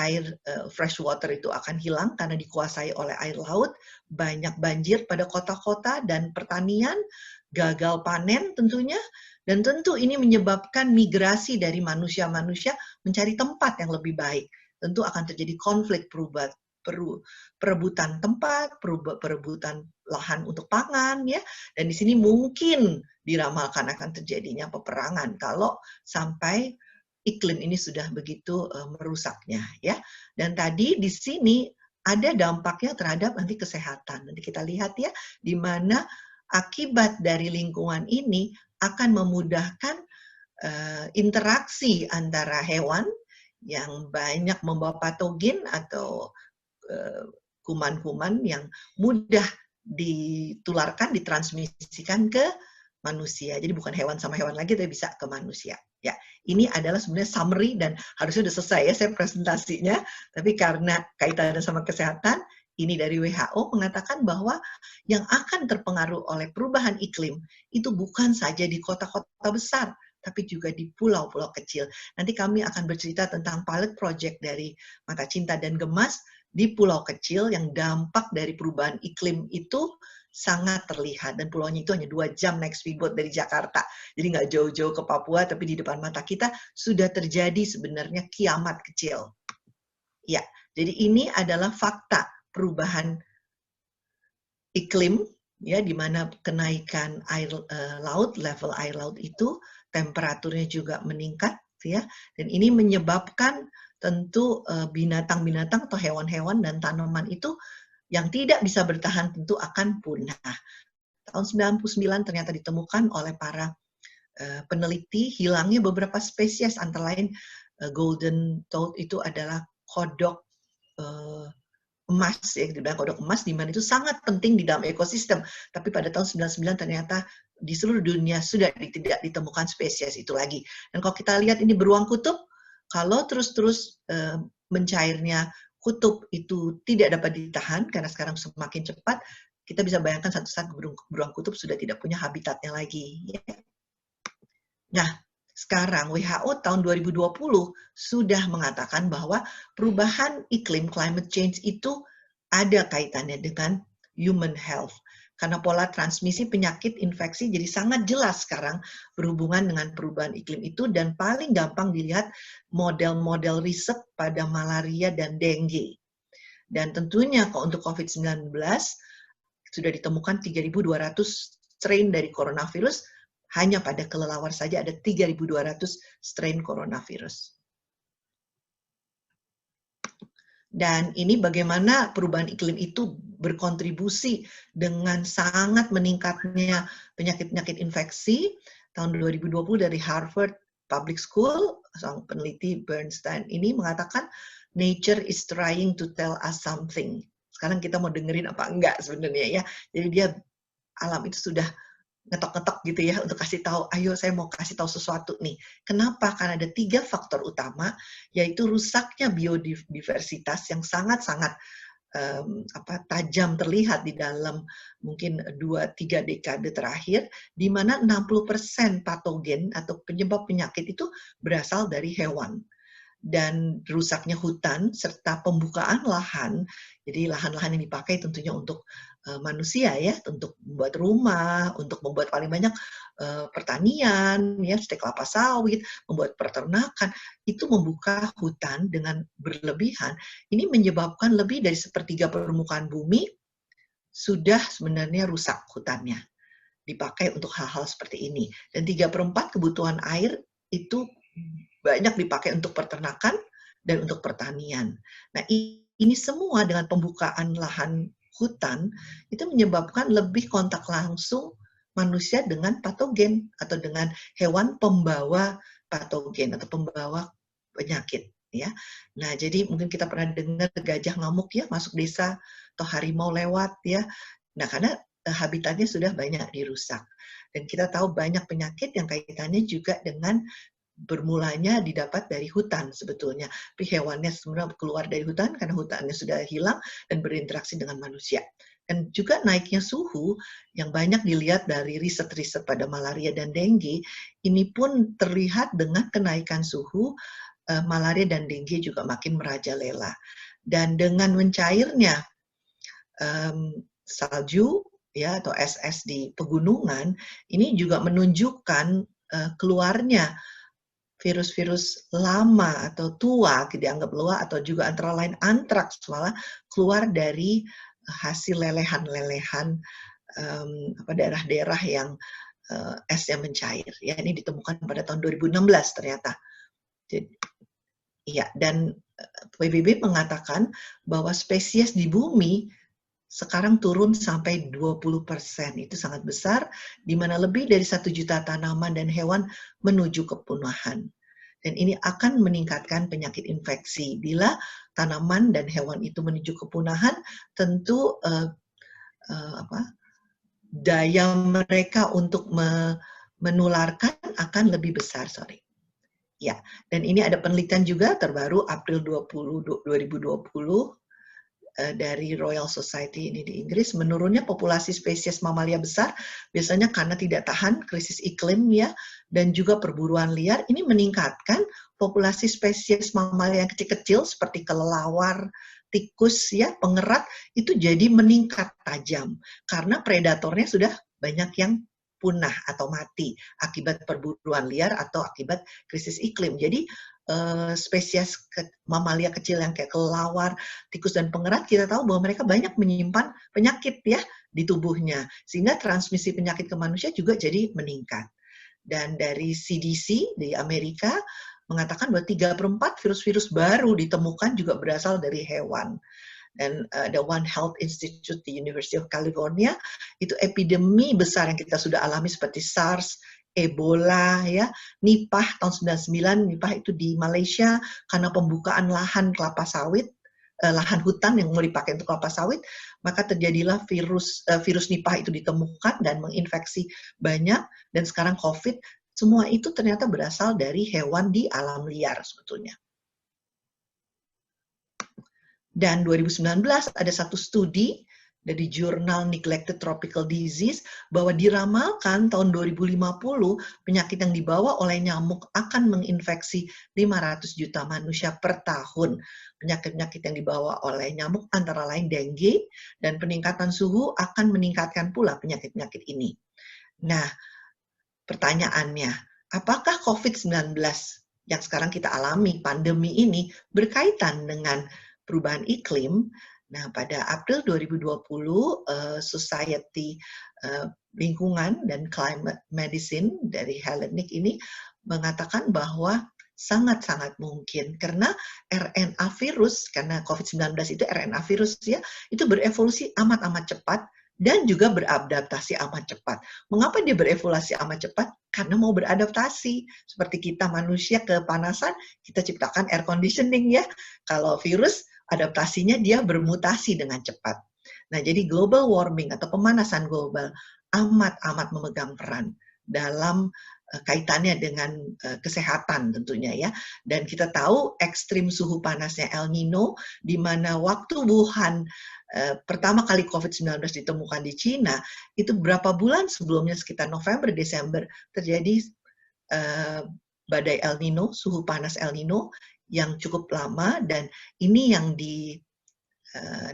fresh water itu akan hilang karena dikuasai oleh air laut, banyak banjir pada kota-kota dan pertanian, gagal panen tentunya. Dan tentu ini menyebabkan migrasi dari manusia-manusia mencari tempat yang lebih baik. Tentu akan terjadi konflik perebutan tempat, perebutan lahan untuk pangan, ya. Dan di sini mungkin diramalkan akan terjadinya peperangan kalau sampai iklim ini sudah begitu merusaknya, ya. Dan tadi di sini ada dampaknya terhadap nanti kesehatan. Nanti kita lihat, ya, di mana akibat dari lingkungan ini akan memudahkan interaksi antara hewan yang banyak membawa patogen atau kuman-kuman yang mudah ditularkan, ditransmisikan ke manusia. Jadi bukan hewan sama hewan lagi, tapi bisa ke manusia. Ya, ini adalah sebenarnya summary dan harusnya sudah selesai, ya, saya presentasinya. Tapi karena kaitannya sama kesehatan, ini dari WHO mengatakan bahwa yang akan terpengaruh oleh perubahan iklim itu bukan saja di kota-kota besar, tapi juga di pulau-pulau kecil. Nanti kami akan bercerita tentang pilot project dari Mata Cinta dan Gemas di pulau kecil yang dampak dari perubahan iklim itu sangat terlihat. Dan pulaunya itu hanya 2 jam naik speedboat dari Jakarta. Jadi nggak jauh-jauh ke Papua, tapi di depan mata kita sudah terjadi sebenarnya kiamat kecil. Ya, jadi ini adalah fakta perubahan iklim, ya, di mana kenaikan air laut, level air laut itu temperaturnya juga meningkat, ya, dan ini menyebabkan tentu binatang-binatang atau hewan-hewan dan tanaman itu yang tidak bisa bertahan tentu akan punah. Tahun 99 ternyata ditemukan oleh para peneliti hilangnya beberapa spesies, antara lain golden toad itu adalah kodok emas, ya, dibilang kodok emas, di mana itu sangat penting di dalam ekosistem. Tapi pada tahun 99 ternyata di seluruh dunia sudah tidak ditemukan spesies itu lagi. Dan kalau kita lihat ini beruang kutub, kalau terus-terus mencairnya kutub itu tidak dapat ditahan karena sekarang semakin cepat, kita bisa bayangkan satu saat beruang kutub sudah tidak punya habitatnya lagi. Ya. Nah, sekarang WHO tahun 2020 sudah mengatakan bahwa perubahan iklim, climate change, itu ada kaitannya dengan human health. Karena pola transmisi penyakit infeksi jadi sangat jelas sekarang berhubungan dengan perubahan iklim itu, dan paling gampang dilihat model-model riset pada malaria dan dengue. Dan tentunya kalau untuk COVID-19 sudah ditemukan 3.200 strain dari coronavirus. Hanya pada kelelawar saja ada 3.200 strain coronavirus. Dan ini bagaimana perubahan iklim itu berkontribusi dengan sangat meningkatnya penyakit-penyakit infeksi. Tahun 2020 dari Harvard Public School, sang peneliti Bernstein ini mengatakan, nature is trying to tell us something. Sekarang kita mau dengerin apa enggak sebenarnya, ya. Jadi dia, alam itu sudah ngetok-ngetok gitu ya untuk kasih tahu, ayo saya mau kasih tahu sesuatu nih. Kenapa? Karena ada 3 faktor utama, yaitu rusaknya biodiversitas yang sangat-sangat tajam terlihat di dalam mungkin 2-3 dekade terakhir, di mana 60% patogen atau penyebab penyakit itu berasal dari hewan. Dan rusaknya hutan serta pembukaan lahan, jadi lahan-lahan yang dipakai tentunya untuk manusia, ya, untuk membuat rumah, untuk membuat paling banyak pertanian, ya, seperti kelapa sawit, membuat peternakan, itu membuka hutan dengan berlebihan. Ini menyebabkan lebih dari 1/3 permukaan bumi sudah sebenarnya rusak hutannya, dipakai untuk hal-hal seperti ini. Dan 3/4 kebutuhan air itu banyak dipakai untuk peternakan dan untuk pertanian. Nah, ini semua dengan pembukaan lahan hutan itu menyebabkan lebih kontak langsung manusia dengan patogen atau dengan hewan pembawa patogen atau pembawa penyakit, ya. Nah, jadi mungkin kita pernah dengar gajah ngamuk, ya, masuk desa, atau harimau lewat, ya. Nah, karena habitatnya sudah banyak dirusak. Dan kita tahu banyak penyakit yang kaitannya juga dengan bermulanya didapat dari hutan sebetulnya. Tapi hewannya sebenarnya keluar dari hutan karena hutannya sudah hilang dan berinteraksi dengan manusia. Dan juga naiknya suhu yang banyak dilihat dari riset-riset pada malaria dan dengue, ini pun terlihat dengan kenaikan suhu, malaria dan dengue juga makin merajalela. Dan dengan mencairnya salju, ya, atau es di pegunungan, ini juga menunjukkan keluarnya virus-virus lama atau tua, dianggap tua, atau juga antara lain antraks malah keluar dari hasil lelehan-lelehan daerah-daerah yang esnya mencair. Ya, ini ditemukan pada tahun 2016 ternyata. Jadi, ya, dan PBB mengatakan bahwa spesies di bumi sekarang turun sampai 20%. Itu sangat besar, di mana lebih dari 1 juta tanaman dan hewan menuju kepunahan. Dan ini akan meningkatkan penyakit infeksi. Bila tanaman dan hewan itu menuju kepunahan, tentu daya mereka untuk menularkan akan lebih besar. Ya, dan ini ada penelitian juga terbaru April 2020 dari Royal Society ini di Inggris, menurunnya populasi spesies mamalia besar biasanya karena tidak tahan krisis iklim ya, dan juga perburuan liar. Ini meningkatkan populasi spesies mamalia yang kecil-kecil seperti kelelawar, tikus ya, pengerat itu jadi meningkat tajam karena predatornya sudah banyak yang punah atau mati akibat perburuan liar atau akibat krisis iklim. Jadi spesies mamalia kecil yang kayak kelelawar, tikus dan pengerat, kita tahu bahwa mereka banyak menyimpan penyakit ya di tubuhnya, sehingga transmisi penyakit ke manusia juga jadi meningkat. Dan dari CDC di Amerika mengatakan bahwa 3/4 virus-virus baru ditemukan juga berasal dari hewan. Dan the One Health Institute di University of California, itu epidemi besar yang kita sudah alami seperti SARS, Ebola, ya, Nipah tahun 99, Nipah itu di Malaysia karena pembukaan lahan kelapa sawit, lahan hutan yang mau dipakai untuk kelapa sawit, maka terjadilah virus Nipah itu ditemukan dan menginfeksi banyak, dan sekarang COVID, semua itu ternyata berasal dari hewan di alam liar sebetulnya. Dan 2019 ada satu studi dari jurnal Neglected Tropical Disease bahwa diramalkan tahun 2050 penyakit yang dibawa oleh nyamuk akan menginfeksi 500 juta manusia per tahun. Penyakit-penyakit yang dibawa oleh nyamuk antara lain dengue, dan peningkatan suhu akan meningkatkan pula penyakit-penyakit ini. Nah, pertanyaannya, apakah COVID-19 yang sekarang kita alami, pandemi ini, berkaitan dengan perubahan iklim? Nah, pada April 2020, Society Lingkungan dan Climate Medicine dari Hellenic ini mengatakan bahwa sangat-sangat mungkin karena RNA virus, karena COVID-19 itu RNA virus ya, itu berevolusi amat-amat cepat dan juga beradaptasi amat cepat. Mengapa dia berevolusi amat cepat? Karena mau beradaptasi. Seperti kita manusia kepanasan, kita ciptakan air conditioning ya. Kalau virus, adaptasinya dia bermutasi dengan cepat. Nah, jadi global warming atau pemanasan global amat-amat memegang peran dalam kaitannya dengan kesehatan tentunya ya. Dan kita tahu ekstrim suhu panasnya El Nino, di mana waktu Wuhan pertama kali COVID-19 ditemukan di Cina, itu berapa bulan sebelumnya, sekitar November, Desember, terjadi badai El Nino, suhu panas El Nino, yang cukup lama, dan ini yang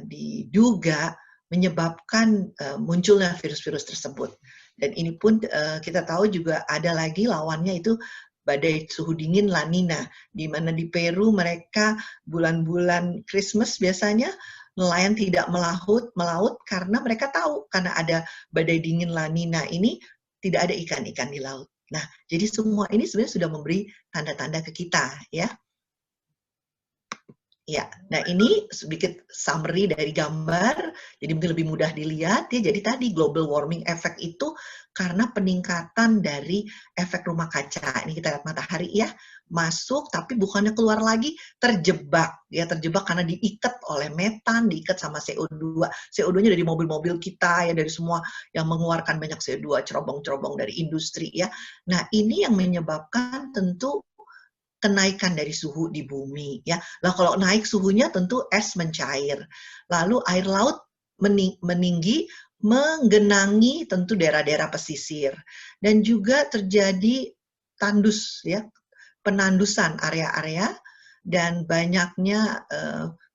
diduga menyebabkan munculnya virus-virus tersebut. Dan ini pun kita tahu juga ada lagi lawannya, itu badai suhu dingin La Nina, di mana di Peru mereka bulan-bulan Christmas biasanya nelayan tidak melaut karena mereka tahu karena ada badai dingin La Nina ini tidak ada ikan-ikan di laut. Nah, jadi semua ini sebenarnya sudah memberi tanda-tanda ke kita ya. Ya, nah ini sedikit summary dari gambar, jadi mungkin lebih mudah dilihat ya. Jadi tadi global warming effect itu karena peningkatan dari efek rumah kaca. Ini kita lihat matahari ya, masuk tapi bukannya keluar lagi, terjebak ya, terjebak karena diikat oleh metan, diikat sama CO2. CO2-nya dari mobil-mobil kita ya, dari semua yang mengeluarkan banyak CO2, cerobong-cerobong dari industri ya. Nah, ini yang menyebabkan tentu kenaikan dari suhu di bumi ya. Nah, kalau naik suhunya tentu es mencair. Lalu air laut meninggi, menggenangi tentu daerah-daerah pesisir, dan juga terjadi tandus ya, penandusan area-area, dan banyaknya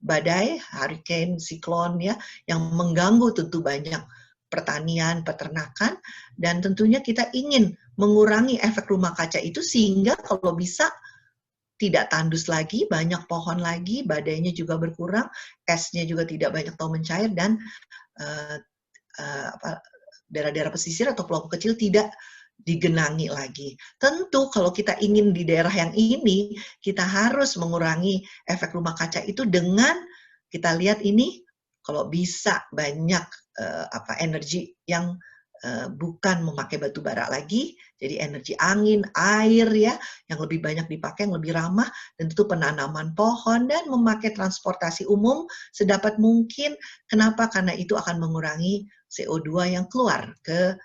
badai, hurricane, siklon ya, yang mengganggu tentu banyak pertanian, peternakan, dan tentunya kita ingin mengurangi efek rumah kaca itu sehingga kalau bisa tidak tandus lagi, banyak pohon lagi, badainya juga berkurang, esnya juga tidak banyak tahu mencair, dan daerah-daerah pesisir atau pulau kecil tidak digenangi lagi. Tentu kalau kita ingin di daerah yang ini, kita harus mengurangi efek rumah kaca itu dengan kita lihat ini, kalau bisa banyak energi yang bukan memakai batu bara lagi, jadi energi angin, air ya, yang lebih banyak dipakai, yang lebih ramah, dan tentu penanaman pohon dan memakai transportasi umum sedapat mungkin. Kenapa? Karena itu akan mengurangi CO2 yang keluar ke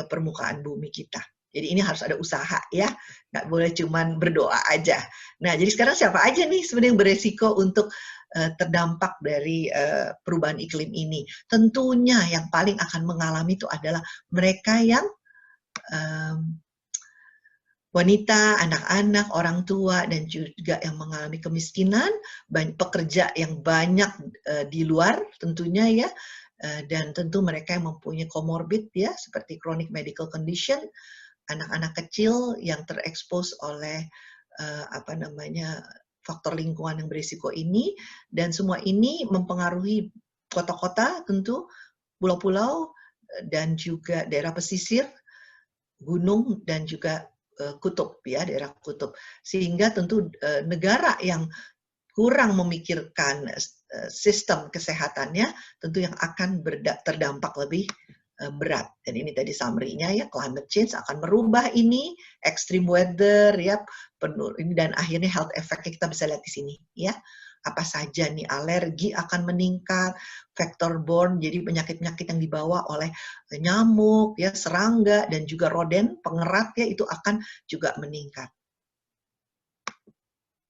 permukaan bumi kita. Jadi ini harus ada usaha ya, nggak boleh cuman berdoa aja. Nah, jadi sekarang siapa aja nih sebenarnya yang beresiko untuk terdampak dari perubahan iklim ini. Tentunya yang paling akan mengalami itu adalah mereka yang wanita, anak-anak, orang tua, dan juga yang mengalami kemiskinan, pekerja yang banyak di luar tentunya ya, dan tentu mereka yang mempunyai comorbid ya, seperti chronic medical condition, anak-anak kecil yang terekspos oleh faktor lingkungan yang berisiko ini, dan semua ini mempengaruhi kota-kota tentu, pulau-pulau, dan juga daerah pesisir, gunung, dan juga kutub ya, daerah kutub, sehingga tentu negara yang kurang memikirkan sistem kesehatannya tentu yang akan terdampak lebih berat. Dan ini tadi summary-nya ya, climate change akan merubah ini, extreme weather ya, dan akhirnya health effect-nya kita bisa lihat di sini ya. Apa saja nih, alergi akan meningkat, vector borne, jadi penyakit-penyakit yang dibawa oleh nyamuk, ya, serangga, dan juga roden, pengerat, ya, itu akan juga meningkat.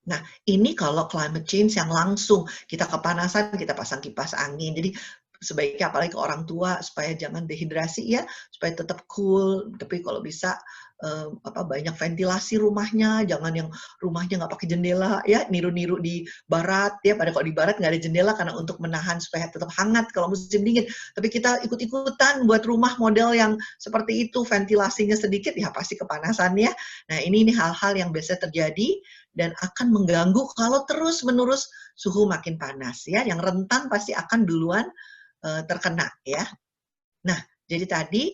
Nah, ini kalau climate change yang langsung, kita kepanasan, kita pasang kipas angin, jadi sebaiknya apalagi ke orang tua, supaya jangan dehidrasi ya, supaya tetap cool, tapi kalau bisa banyak ventilasi rumahnya, jangan yang rumahnya nggak pakai jendela ya, niru-niru di barat ya, pada kalau di barat nggak ada jendela karena untuk menahan supaya tetap hangat kalau musim dingin, tapi kita ikut-ikutan buat rumah model yang seperti itu, ventilasinya sedikit ya pasti kepanasan ya. Nah ini hal-hal yang biasa terjadi dan akan mengganggu kalau terus-menerus suhu makin panas ya, yang rentan pasti akan duluan terkena ya. Nah jadi tadi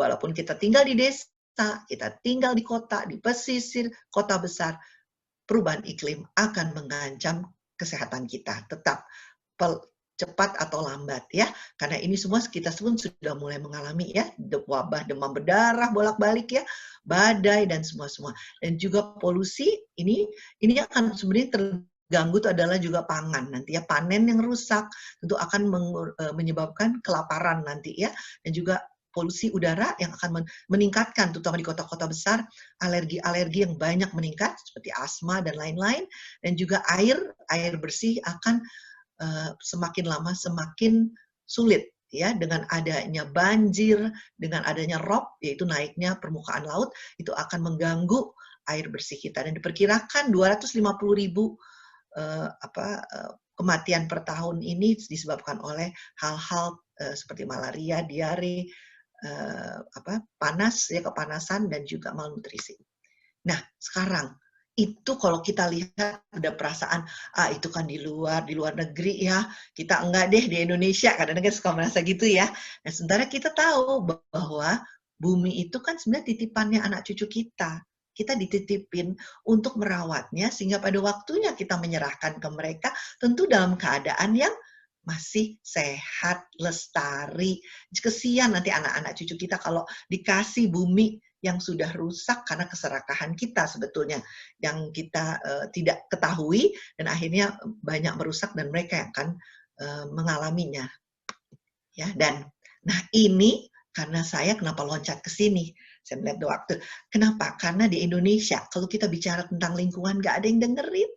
walaupun kita tinggal di desa, kita tinggal di kota, di pesisir, kota besar, perubahan iklim akan mengancam kesehatan kita. Tetap cepat atau lambat ya, karena ini semua kita pun sudah mulai mengalami ya, wabah demam berdarah bolak-balik ya, badai dan semua-semua. Dan juga polusi ini akan sebenarnya terganggu itu adalah juga pangan nanti ya, panen yang rusak tentu akan menyebabkan kelaparan nanti ya, dan juga polusi udara yang akan meningkatkan, terutama di kota-kota besar, alergi-alergi yang banyak meningkat, seperti asma dan lain-lain, dan juga air bersih akan semakin lama semakin sulit, ya, dengan adanya banjir, dengan adanya rob, yaitu naiknya permukaan laut, itu akan mengganggu air bersih kita, dan diperkirakan 250.000 kematian per tahun ini disebabkan oleh hal-hal seperti malaria, diare, panas ya, kepanasan, dan juga malnutrisi. Nah sekarang itu kalau kita lihat ada perasaan itu kan di luar negeri ya, kita enggak deh di Indonesia, kadang-kadang suka merasa gitu ya. Nah sementara kita tahu bahwa bumi itu kan sebenarnya titipannya anak cucu kita dititipin untuk merawatnya, sehingga pada waktunya kita menyerahkan ke mereka tentu dalam keadaan yang masih sehat, lestari. Kesian nanti anak-anak cucu kita kalau dikasih bumi yang sudah rusak karena keserakahan kita sebetulnya, yang kita tidak ketahui, dan akhirnya banyak merusak dan mereka yang akan mengalaminya. Ya, dan nah ini karena saya kenapa loncat ke sini, saya melihat waktu. Kenapa? Karena di Indonesia kalau kita bicara tentang lingkungan nggak ada yang dengerin.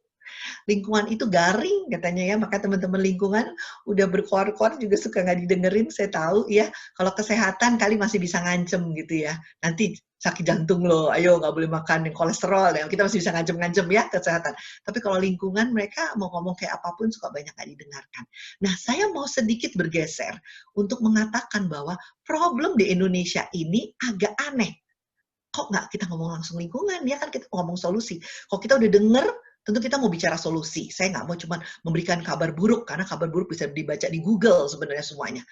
Lingkungan itu garing katanya ya, maka teman-teman lingkungan udah berkoar-koar juga suka nggak didengerin, saya tahu ya. Kalau kesehatan kali masih bisa ngancem gitu ya, nanti sakit jantung loh, ayo nggak boleh makan yang kolesterol, ya kita masih bisa ngancem-ngancem ya kesehatan. Tapi kalau lingkungan mereka mau ngomong kayak apapun suka banyak nggak didengarkan. Nah saya mau sedikit bergeser untuk mengatakan bahwa problem di Indonesia ini agak aneh. Kok nggak kita ngomong langsung lingkungan ya, kan kita ngomong solusi. Kalau kita udah denger, tentu kita mau bicara solusi. Saya nggak mau cuma memberikan kabar buruk, karena kabar buruk bisa dibaca di Google sebenarnya semuanya.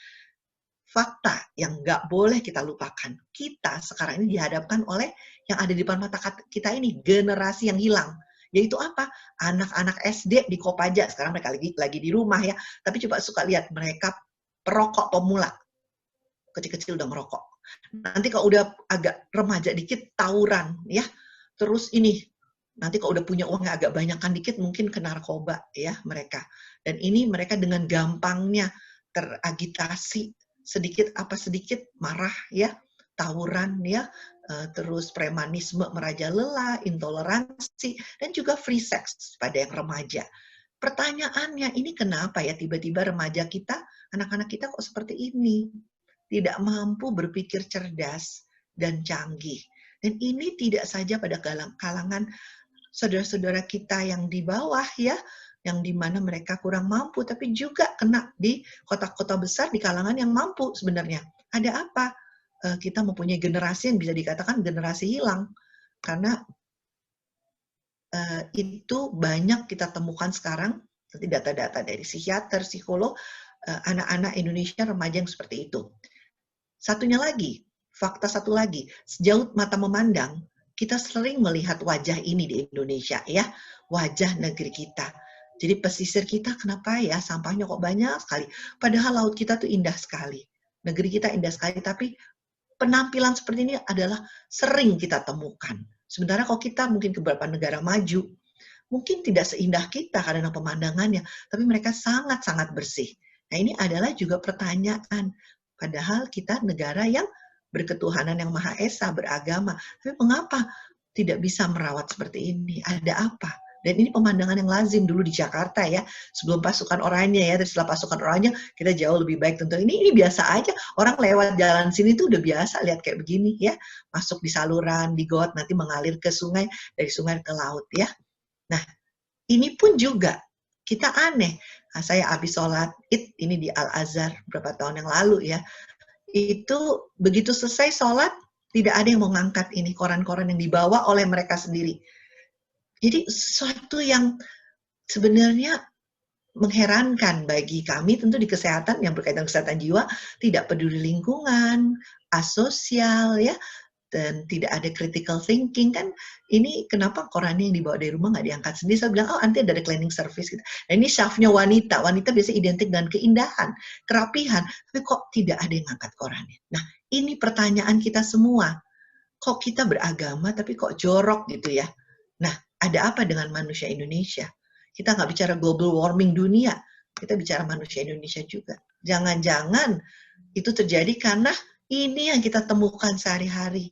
Fakta yang nggak boleh kita lupakan. Kita sekarang ini dihadapkan oleh yang ada di depan mata kita ini, generasi yang hilang. Yaitu apa? Anak-anak SD di Kopaja, sekarang mereka lagi di rumah ya. Tapi coba suka lihat, mereka perokok pemula. Kecil-kecil udah merokok. Nanti kalau udah agak remaja dikit, tawuran ya. Terus ini, nanti kalau udah punya uang agak banyakan dikit, mungkin ke narkoba ya mereka. Dan ini mereka dengan gampangnya teragitasi, sedikit marah ya, tawuran ya, terus premanisme merajalela, intoleransi, dan juga free sex pada yang remaja. pertanyaannya, ini kenapa ya tiba-tiba remaja kita, anak-anak kita kok seperti ini? Tidak mampu berpikir cerdas dan canggih. Dan ini tidak saja pada kalangan saudara-saudara kita yang di bawah ya, yang dimana mereka kurang mampu, tapi juga kena di kota-kota besar di kalangan yang mampu sebenarnya. Ada apa? Kita mempunyai generasi yang bisa dikatakan generasi hilang. Karena itu banyak kita temukan sekarang, nanti data-data dari psikiater, psikolog, anak-anak Indonesia remaja yang seperti itu. Satunya lagi, fakta satu lagi, sejauh mata memandang, kita sering melihat wajah ini di Indonesia ya, wajah negeri kita. Jadi pesisir kita kenapa ya sampahnya kok banyak sekali, padahal laut kita tuh indah sekali, negeri kita indah sekali, tapi penampilan seperti ini adalah sering kita temukan. Sementara kalau kita mungkin ke beberapa negara maju, mungkin tidak seindah kita karena pemandangannya, tapi mereka sangat-sangat bersih. Nah ini adalah juga pertanyaan, padahal kita negara yang berketuhanan yang Maha Esa, beragama, tapi mengapa tidak bisa merawat seperti ini? Ada apa? Dan ini pemandangan yang lazim dulu di Jakarta ya, sebelum pasukan oranye ya, dan setelah pasukan oranye kita jauh lebih baik tentu. Ini biasa aja, orang lewat jalan sini tuh udah biasa lihat kayak begini ya, masuk di saluran, di got, nanti mengalir ke sungai, dari sungai ke laut ya. Nah, ini pun juga kita aneh. Nah, saya habis sholat Id ini di Al-Azhar beberapa tahun yang lalu ya, itu begitu selesai sholat tidak ada yang mau ngangkat ini koran-koran yang dibawa oleh mereka sendiri. Jadi sesuatu yang sebenarnya mengherankan bagi kami tentu di kesehatan yang berkaitan kesehatan jiwa, tidak peduli lingkungan, asosial ya, dan tidak ada critical thinking kan. Ini kenapa korannya yang dibawa dari rumah nggak diangkat sendiri? Saya bilang, oh nanti ada cleaning service gitu. Nah ini syafnya wanita biasanya identik dengan keindahan, kerapihan, tapi kok tidak ada yang angkat korannya. Nah ini pertanyaan kita semua, kok kita beragama tapi kok jorok gitu ya. Nah ada apa dengan manusia Indonesia? Kita nggak bicara global warming dunia, kita bicara manusia Indonesia juga. Jangan-jangan itu terjadi karena ini yang kita temukan sehari-hari.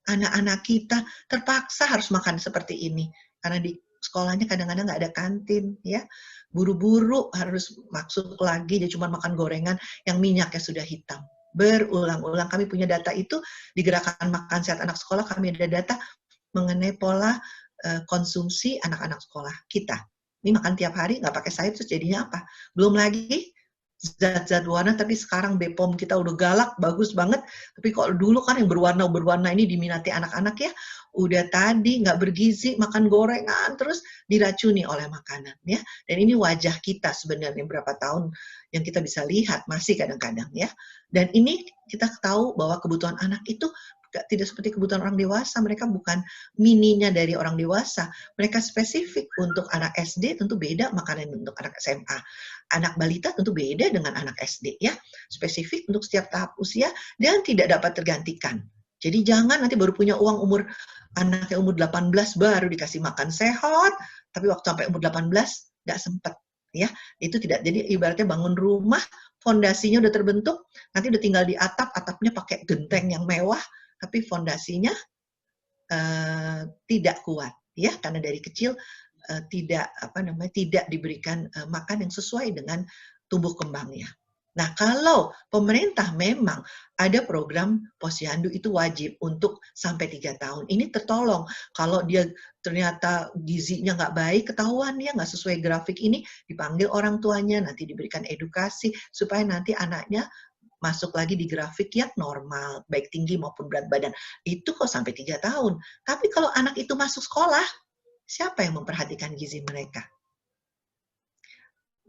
Anak-anak kita terpaksa harus makan seperti ini. Karena di sekolahnya kadang-kadang nggak ada kantin. Ya, buru-buru harus masuk lagi, dia cuma makan gorengan yang minyaknya sudah hitam. Berulang-ulang kami punya data itu, di gerakan makan sehat anak sekolah kami ada data mengenai pola konsumsi anak-anak sekolah kita. Ini makan tiap hari, nggak pakai sayur, terus jadinya apa? Belum lagi zat-zat warna, tapi sekarang BPOM kita udah galak, bagus banget. Tapi kok dulu kan yang berwarna-berwarna ini diminati anak-anak ya, udah tadi nggak bergizi, makan gorengan, terus diracuni oleh makanan ya. Dan ini wajah kita sebenarnya berapa tahun yang kita bisa lihat, masih kadang-kadang ya. Dan ini kita tahu bahwa kebutuhan anak itu tidak seperti kebutuhan orang dewasa, mereka bukan mininya dari orang dewasa, mereka spesifik untuk anak SD tentu beda makanan untuk anak SMA, anak balita tentu beda dengan anak SD ya, spesifik untuk setiap tahap usia dan tidak dapat tergantikan. Jadi jangan nanti baru punya uang anaknya umur 18 baru dikasih makan sehat, tapi waktu sampai umur 18 nggak sempat ya, itu tidak. Jadi ibaratnya bangun rumah, fondasinya udah terbentuk, nanti udah tinggal di atapnya pakai genteng yang mewah, tapi fondasinya tidak kuat ya, karena dari kecil tidak diberikan makan yang sesuai dengan tumbuh kembangnya. Nah, kalau pemerintah memang ada program posyandu itu wajib untuk sampai 3 tahun. Ini tertolong. Kalau dia ternyata gizinya nggak baik, ketahuan ya nggak sesuai grafik ini, dipanggil orang tuanya, nanti diberikan edukasi supaya nanti anaknya masuk lagi di grafik yang normal, baik tinggi maupun berat badan. Itu kok sampai 3 tahun. Tapi kalau anak itu masuk sekolah, siapa yang memperhatikan gizi mereka?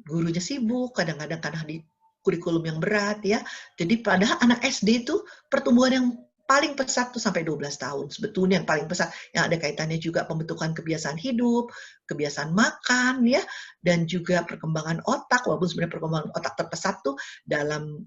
Gurunya sibuk, kadang-kadang karena di kurikulum yang berat ya. Jadi padahal anak SD itu pertumbuhan yang paling pesat tuh sampai 12 tahun. Sebetulnya yang paling pesat, yang ada kaitannya juga pembentukan kebiasaan hidup, kebiasaan makan ya, dan juga perkembangan otak, walaupun sebenarnya perkembangan otak terpesat tuh dalam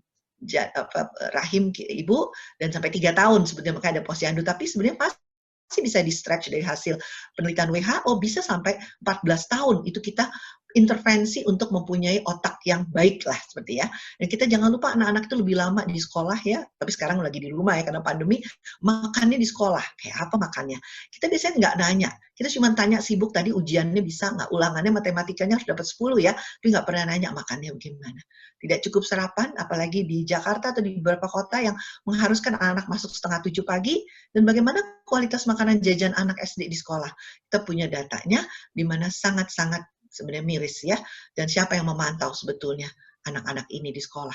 rahim ibu dan sampai 3 tahun sebetulnya, makanya ada posyandu, tapi sebenarnya masih bisa di stretch dari hasil penelitian WHO bisa sampai 14 tahun itu kita intervensi untuk mempunyai otak yang baik lah seperti ya. Dan kita jangan lupa anak-anak itu lebih lama di sekolah ya, tapi sekarang lagi di rumah ya karena pandemi, makannya di sekolah. Kayak apa makannya? Kita biasanya nggak nanya, kita cuma tanya sibuk tadi ujiannya bisa nggak, ulangannya matematikanya harus dapat 10 ya, tapi nggak pernah nanya makannya bagaimana. Tidak cukup sarapan, apalagi di Jakarta atau di beberapa kota yang mengharuskan anak-anak masuk 6:30 pagi, dan bagaimana kualitas makanan jajan anak SD di sekolah. Kita punya datanya, di mana sangat-sangat sebenarnya miris ya, dan siapa yang memantau sebetulnya anak-anak ini di sekolah.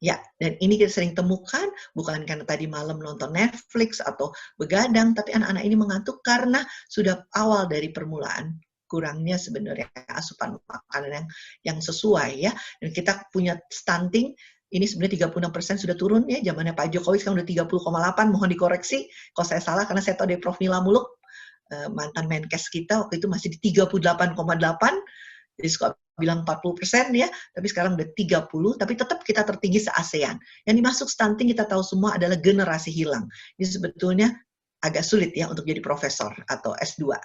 Ya, dan ini kita sering temukan, bukan karena tadi malam nonton Netflix atau begadang, tapi anak-anak ini mengantuk karena sudah awal dari permulaan kurangnya sebenarnya asupan makanan yang sesuai ya. Dan kita punya stunting, ini sebenarnya 36% sudah turun ya, zamannya Pak Jokowi sekarang udah 30,8, mohon dikoreksi kalau saya salah, karena saya tahu dari Prof. Nila Muluk, mantan Menkes kita waktu itu masih di 38,8, jadi suka bilang 40% ya, tapi sekarang udah 30, tapi tetap kita tertinggi se-ASEAN. Yang dimaksud stunting kita tahu semua adalah generasi hilang. Ini sebetulnya agak sulit ya untuk jadi profesor atau S2.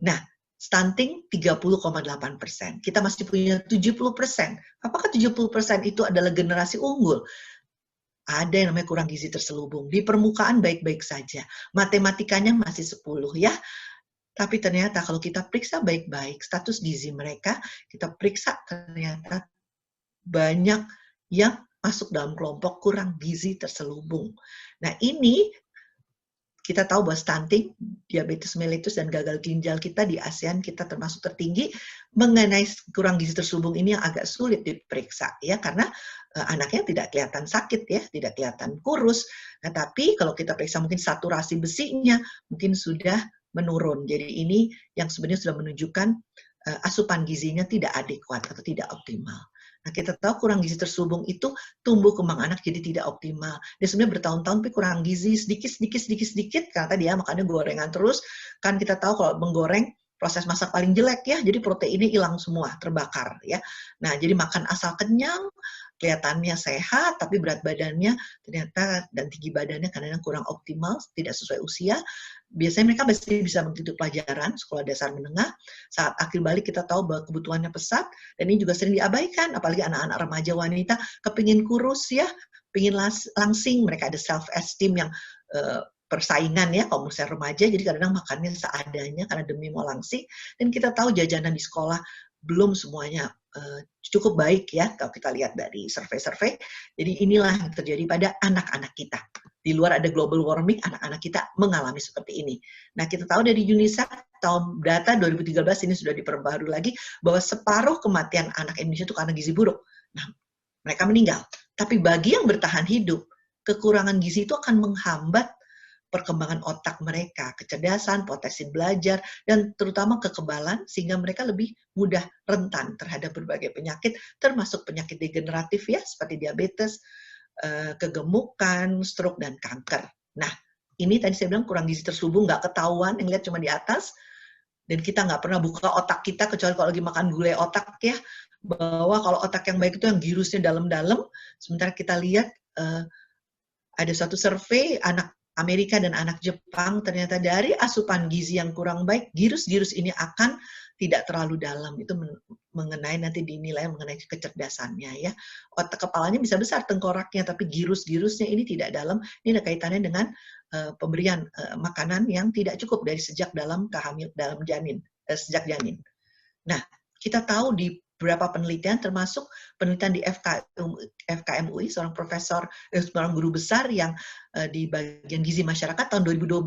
Nah, stunting 30,8%. Kita masih punya 70%. Apakah 70% itu adalah generasi unggul? Ada yang namanya kurang gizi terselubung. Di permukaan baik-baik saja. Matematikanya masih 10 ya. Tapi ternyata kalau kita periksa baik-baik status gizi mereka, kita periksa ternyata banyak yang masuk dalam kelompok kurang gizi terselubung. Nah ini kita tahu bahwa stunting, diabetes mellitus, dan gagal ginjal kita di ASEAN kita termasuk tertinggi. Mengenai kurang gizi terselubung ini yang agak sulit diperiksa ya, karena anaknya tidak kelihatan sakit ya, tidak kelihatan kurus. Nah, tapi kalau kita periksa mungkin saturasi besinya mungkin sudah menurun. Jadi ini yang sebenarnya sudah menunjukkan asupan gizinya tidak adekuat atau tidak optimal. Nah, kita tahu kurang gizi terselubung itu tumbuh kembang anak jadi tidak optimal. Dia sebenarnya bertahun-tahun tapi kurang gizi sedikit karena tadi ya makannya gorengan terus. Kan kita tahu kalau menggoreng proses masak paling jelek ya, jadi proteinnya hilang semua, terbakar ya. Nah, jadi makan asal kenyang, kelihatannya sehat, tapi berat badannya ternyata dan tinggi badannya kadang-kadang kurang optimal, tidak sesuai usia. Biasanya mereka masih bisa mengikuti pelajaran sekolah dasar menengah. Saat akhir balik kita tahu bahwa kebutuhannya pesat, dan ini juga sering diabaikan, apalagi anak-anak remaja wanita kepingin kurus ya, pingin langsing, mereka ada self esteem yang persaingan ya, kalau misalnya remaja, jadi kadang-kadang makannya seadanya karena demi mau langsing. Dan kita tahu jajanan di sekolah belum semuanya cukup baik ya, kalau kita lihat dari survei-survei. Jadi inilah yang terjadi pada anak-anak kita. Di luar ada global warming, anak-anak kita mengalami seperti ini. Nah, kita tahu dari UNICEF, tahun data 2013 ini sudah diperbaharui lagi, bahwa separuh kematian anak Indonesia itu karena gizi buruk. Nah, mereka meninggal. Tapi bagi yang bertahan hidup, kekurangan gizi itu akan menghambat perkembangan otak mereka, kecerdasan, potensi belajar, dan terutama kekebalan, sehingga mereka lebih mudah rentan terhadap berbagai penyakit, termasuk penyakit degeneratif ya, seperti diabetes, kegemukan, stroke, dan kanker. Nah, ini tadi saya bilang kurang gizi terselubung, nggak ketahuan, yang lihat cuma di atas, dan kita nggak pernah buka otak kita, kecuali kalau lagi makan gulai otak ya, bahwa kalau otak yang baik itu yang girusnya dalam-dalam, sementara kita lihat ada suatu survei anak Amerika dan anak Jepang, ternyata dari asupan gizi yang kurang baik, girus-girus ini akan tidak terlalu dalam. Itu mengenai nanti dinilai mengenai kecerdasannya ya. Otak kepalanya bisa besar tengkoraknya, tapi girus-girusnya ini tidak dalam. Ini ada kaitannya dengan pemberian makanan yang tidak cukup dari sejak dalam janin, sejak janin. Nah, kita tahu di beberapa penelitian, termasuk penelitian di FKM UI, seorang profesor, seorang guru besar yang di bagian gizi masyarakat tahun 2012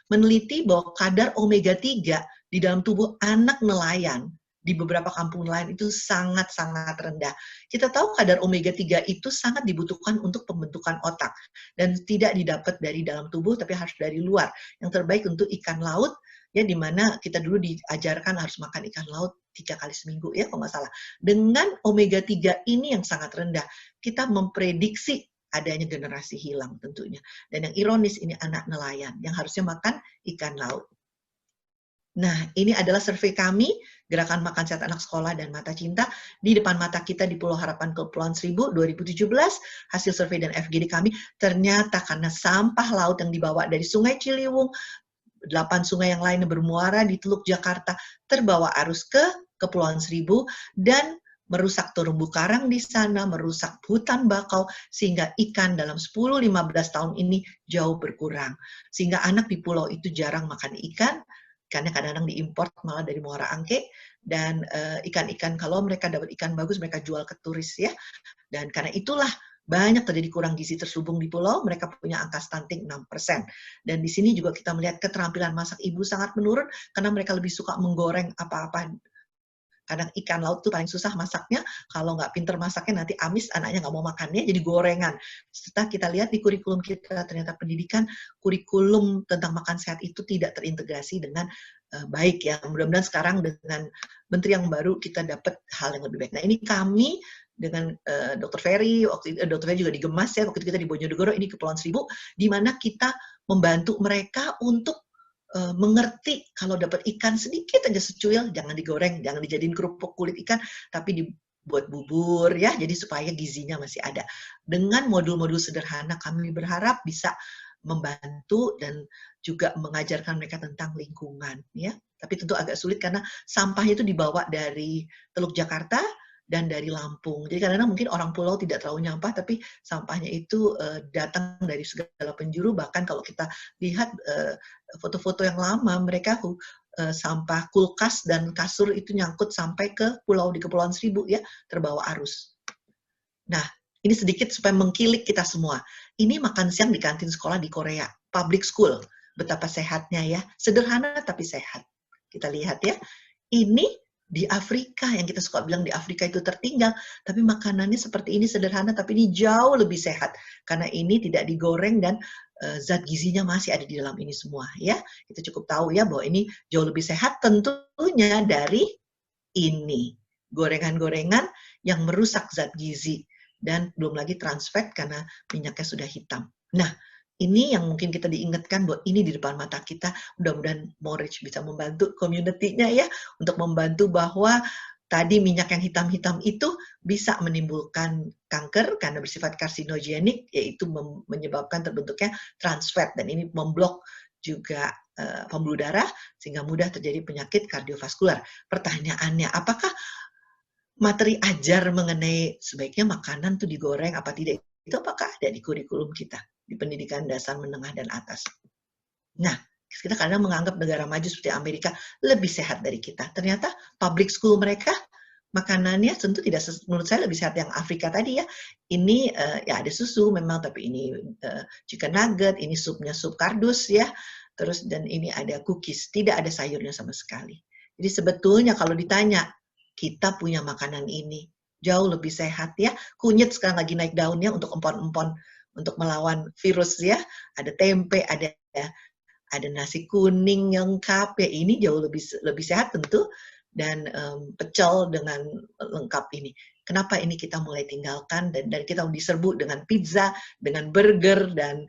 meneliti bahwa kadar omega 3 di dalam tubuh anak nelayan di beberapa kampung nelayan itu sangat-sangat rendah. Kita tahu kadar omega 3 itu sangat dibutuhkan untuk pembentukan otak dan tidak didapat dari dalam tubuh tapi harus dari luar. Yang terbaik untuk ikan laut, ya, di mana kita dulu diajarkan harus makan ikan laut 3 kali seminggu ya kalau nggak salah. Dengan omega 3 ini yang sangat rendah, kita memprediksi adanya generasi hilang tentunya. Dan yang ironis ini anak nelayan yang harusnya makan ikan laut. Nah, ini adalah survei kami, Gerakan Makan Sehat Anak Sekolah dan Mata Cinta, di depan mata kita di Pulau Harapan Kepulauan Seribu 2017, hasil survei dan FGD kami, ternyata karena sampah laut yang dibawa dari Sungai Ciliwung, 8 sungai yang lain bermuara di Teluk Jakarta, terbawa arus ke Kepulauan Seribu dan merusak terumbu karang di sana, merusak hutan bakau, sehingga ikan dalam 10-15 tahun ini jauh berkurang. Sehingga anak di pulau itu jarang makan ikan, karena kadang-kadang diimpor malah dari Muara Angke, dan ikan-ikan, kalau mereka dapat ikan bagus, mereka jual ke turis ya. Dan karena itulah banyak terjadi kurang gizi terselubung di pulau, mereka punya angka stunting 6%. Dan di sini juga kita melihat keterampilan masak ibu sangat menurun, karena mereka lebih suka menggoreng apa-apa. Kadang ikan laut tuh paling susah masaknya, kalau nggak pinter masaknya nanti amis, anaknya nggak mau makannya, jadi gorengan. Setelah kita lihat di kurikulum kita, ternyata pendidikan, kurikulum tentang makan sehat itu tidak terintegrasi dengan baik ya. Mudah-mudahan sekarang dengan menteri yang baru kita dapat hal yang lebih baik. Nah ini kami dengan Dr. Ferry, Dr. Ferry juga di Gemas ya, waktu itu kita di Bojonegoro, ini Kepulauan Seribu, di mana kita membantu mereka untuk mengerti kalau dapat ikan sedikit aja secuil, jangan digoreng, jangan dijadiin kerupuk kulit ikan, tapi dibuat bubur ya, jadi supaya gizinya masih ada. Dengan modul-modul sederhana kami berharap bisa membantu dan juga mengajarkan mereka tentang lingkungan ya. Tapi tentu agak sulit karena sampahnya itu dibawa dari Teluk Jakarta dan dari Lampung. Jadi kadang-kadang mungkin orang pulau tidak terlalu nyampah, tapi sampahnya itu datang dari segala penjuru. Bahkan kalau kita lihat foto-foto yang lama, mereka sampah kulkas dan kasur itu nyangkut sampai ke pulau di Kepulauan Seribu ya, terbawa arus. Nah, ini sedikit supaya mengkilik kita semua. Ini makan siang di kantin sekolah di Korea, public school. Betapa sehatnya ya, sederhana tapi sehat. Kita lihat ya, ini di Afrika, yang kita suka bilang di Afrika itu tertinggal, tapi makanannya seperti ini sederhana, tapi ini jauh lebih sehat. Karena ini tidak digoreng dan zat gizinya masih ada di dalam ini semua. Ya, kita cukup tahu ya bahwa ini jauh lebih sehat tentunya dari ini. Gorengan-gorengan yang merusak zat gizi. Dan belum lagi trans fat karena minyaknya sudah hitam. Nah, ini yang mungkin kita diingatkan bahwa ini di depan mata kita, mudah-mudahan Morich bisa membantu community-nya ya, untuk membantu bahwa tadi minyak yang hitam-hitam itu bisa menimbulkan kanker karena bersifat karsinogenik, yaitu menyebabkan terbentuknya trans fat, dan ini memblok juga pembuluh darah, sehingga mudah terjadi penyakit kardiovaskular. Pertanyaannya, apakah materi ajar mengenai sebaiknya makanan tuh digoreng apa tidak, itu apakah ada di kurikulum kita di pendidikan dasar menengah dan atas? Nah, kita kadang menganggap negara maju seperti Amerika lebih sehat dari kita. Ternyata public school mereka makanannya tentu tidak, menurut saya lebih sehat yang Afrika tadi ya. Ini ya ada susu memang, tapi ini chicken nugget, ini supnya sup kardus ya. Terus dan ini ada cookies, tidak ada sayurnya sama sekali. Jadi sebetulnya kalau ditanya, kita punya makanan ini jauh lebih sehat ya. Kunyit sekarang lagi naik daunnya untuk empon-empon untuk melawan virus ya. Ada tempe, ada nasi kuning yang lengkap ya. Ini jauh lebih sehat tentu, dan pecel dengan lengkap ini. Kenapa ini kita mulai tinggalkan dan kita diserbu dengan pizza, dengan burger dan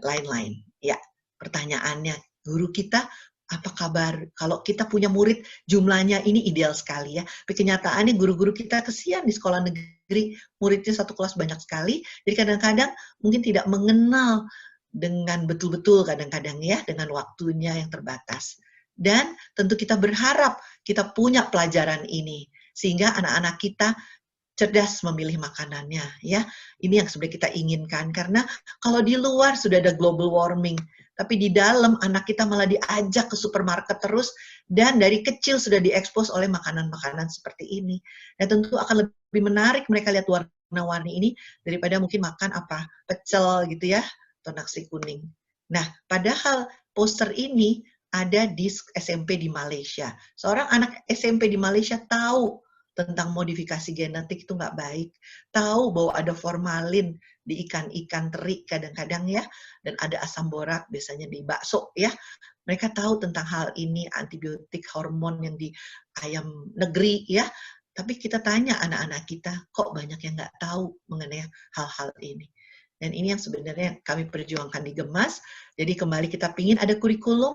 lain-lain. Ya, pertanyaannya, guru kita apa kabar? Kalau kita punya murid jumlahnya ini ideal sekali ya. Tapi kenyataannya guru-guru kita kesian di sekolah negeri, muridnya satu kelas banyak sekali. Jadi kadang-kadang mungkin tidak mengenal dengan betul-betul kadang-kadang ya, dengan waktunya yang terbatas. Dan tentu kita berharap kita punya pelajaran ini sehingga anak-anak kita cerdas memilih makanannya ya. Ini yang sebenarnya kita inginkan, karena kalau di luar sudah ada global warming, tapi di dalam anak kita malah diajak ke supermarket terus, dan dari kecil sudah diekspos oleh makanan-makanan seperti ini. Dan tentu akan lebih menarik mereka lihat warna-warni ini daripada mungkin makan apa pecel gitu ya, atau nasi kuning. Nah, padahal poster ini ada di SMP di Malaysia. Seorang anak SMP di Malaysia tahu tentang modifikasi genetik itu nggak baik. Tahu bahwa ada formalin di ikan-ikan teri kadang-kadang ya, dan ada asam borat biasanya di bakso ya. Mereka tahu tentang hal ini, antibiotik, hormon yang di ayam negeri ya. Tapi kita tanya anak-anak kita, kok banyak yang nggak tahu mengenai hal-hal ini. Dan ini yang sebenarnya kami perjuangkan di Gemas. Jadi kembali kita pingin ada kurikulum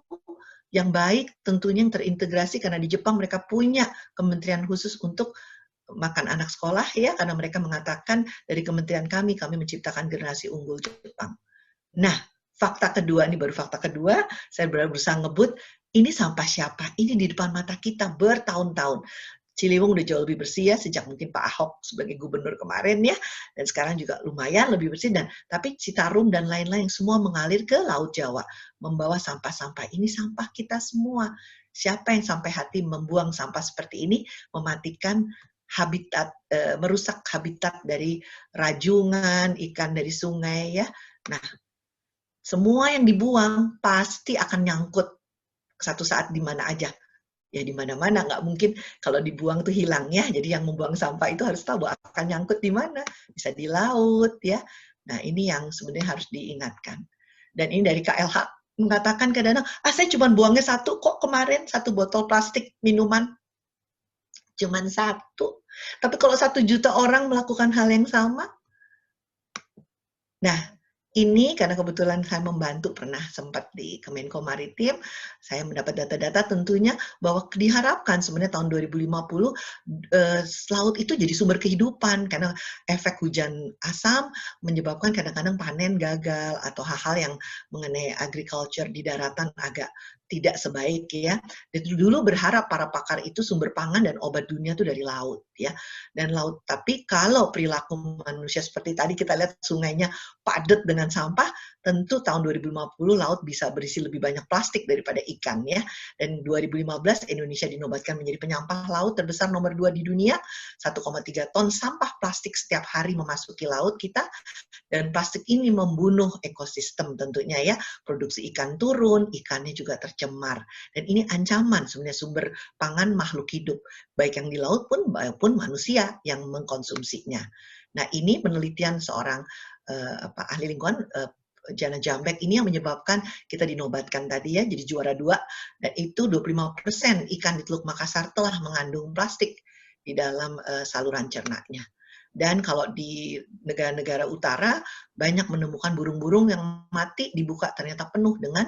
yang baik, tentunya yang terintegrasi, karena di Jepang mereka punya kementerian khusus untuk makan anak sekolah ya, karena mereka mengatakan dari kementerian kami menciptakan generasi unggul Jepang. Nah, fakta kedua, ini baru fakta kedua, saya berusaha ngebut, Ini sampah siapa? Ini di depan mata kita bertahun-tahun. Ciliwung udah jauh lebih bersih ya sejak mungkin Pak Ahok sebagai gubernur kemarin ya, dan sekarang juga lumayan lebih bersih, dan tapi Citarum dan lain-lain semua mengalir ke Laut Jawa membawa sampah-sampah. Ini sampah kita semua. Siapa yang sampai hati membuang sampah seperti ini, mematikan habitat, merusak habitat dari rajungan, ikan dari sungai ya. Nah, semua yang dibuang pasti akan nyangkut satu saat di mana aja. Ya di mana-mana, nggak mungkin kalau dibuang tuh hilang ya. Jadi yang membuang sampah itu harus tahu akan nyangkut di mana. Bisa di laut ya. Nah ini yang sebenarnya harus diingatkan. Dan ini dari KLH mengatakan kadang-kadang, saya cuma buangnya satu kok kemarin, satu botol plastik minuman. Cuman satu. Tapi kalau 1 juta orang melakukan hal yang sama, nah ini karena kebetulan saya membantu pernah sempat di Kemenko Maritim, saya mendapat data-data tentunya bahwa diharapkan sebenarnya tahun 2050 laut itu jadi sumber kehidupan karena efek hujan asam menyebabkan kadang-kadang panen gagal atau hal-hal yang mengenai agriculture di daratan agak tidak sebaik ya. Dan dulu berharap para pakar itu sumber pangan dan obat dunia itu dari laut ya. Dan laut, tapi kalau perilaku manusia seperti tadi kita lihat sungainya padat dengan sampah, tentu tahun 2050 laut bisa berisi lebih banyak plastik daripada ikan ya. Dan 2015 Indonesia dinobatkan menjadi penyampah laut terbesar nomor 2 di dunia, 1,3 ton sampah plastik setiap hari memasuki laut kita, dan plastik ini membunuh ekosistem tentunya ya. Produksi ikan turun, ikannya juga tercemar. Dan ini ancaman sebenarnya sumber pangan makhluk hidup, baik yang di laut pun maupun manusia yang mengkonsumsinya. Nah ini penelitian seorang ahli lingkungan, Jana Jambek, ini yang menyebabkan kita dinobatkan tadi ya jadi juara 2, dan itu 25% ikan di Teluk Makassar telah mengandung plastik di dalam saluran cernanya. Dan kalau di negara-negara utara banyak menemukan burung-burung yang mati dibuka ternyata penuh dengan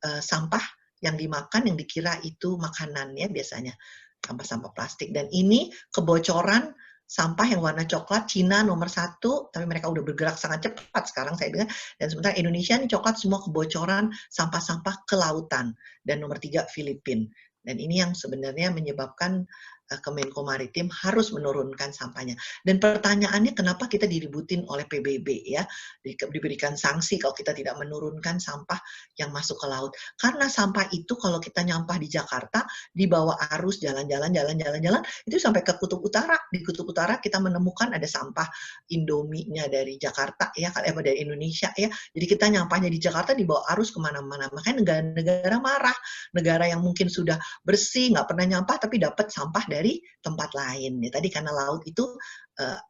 sampah yang dimakan yang dikira itu makanannya biasanya sampah-sampah plastik. Dan ini kebocoran sampah yang warna coklat, Cina nomor 1, tapi mereka udah bergerak sangat cepat sekarang saya dengar. Dan sementara Indonesia ini coklat semua kebocoran sampah-sampah ke lautan. Dan nomor 3 Filipina. Dan ini yang sebenarnya menyebabkan Kemenko Maritim harus menurunkan sampahnya. Dan pertanyaannya kenapa kita diributin oleh PBB ya, diberikan sanksi kalau kita tidak menurunkan sampah yang masuk ke laut. Karena sampah itu kalau kita nyampah di Jakarta, dibawa arus jalan-jalan, itu sampai ke Kutub Utara. Di Kutub Utara kita menemukan ada sampah Indomie-nya dari Jakarta ya, dari Indonesia ya. Jadi kita nyampahnya di Jakarta dibawa arus kemana-mana. Makanya negara-negara marah. Negara yang mungkin sudah bersih, nggak pernah nyampah, tapi dapat sampah dari tempat lain. Ya, tadi karena laut itu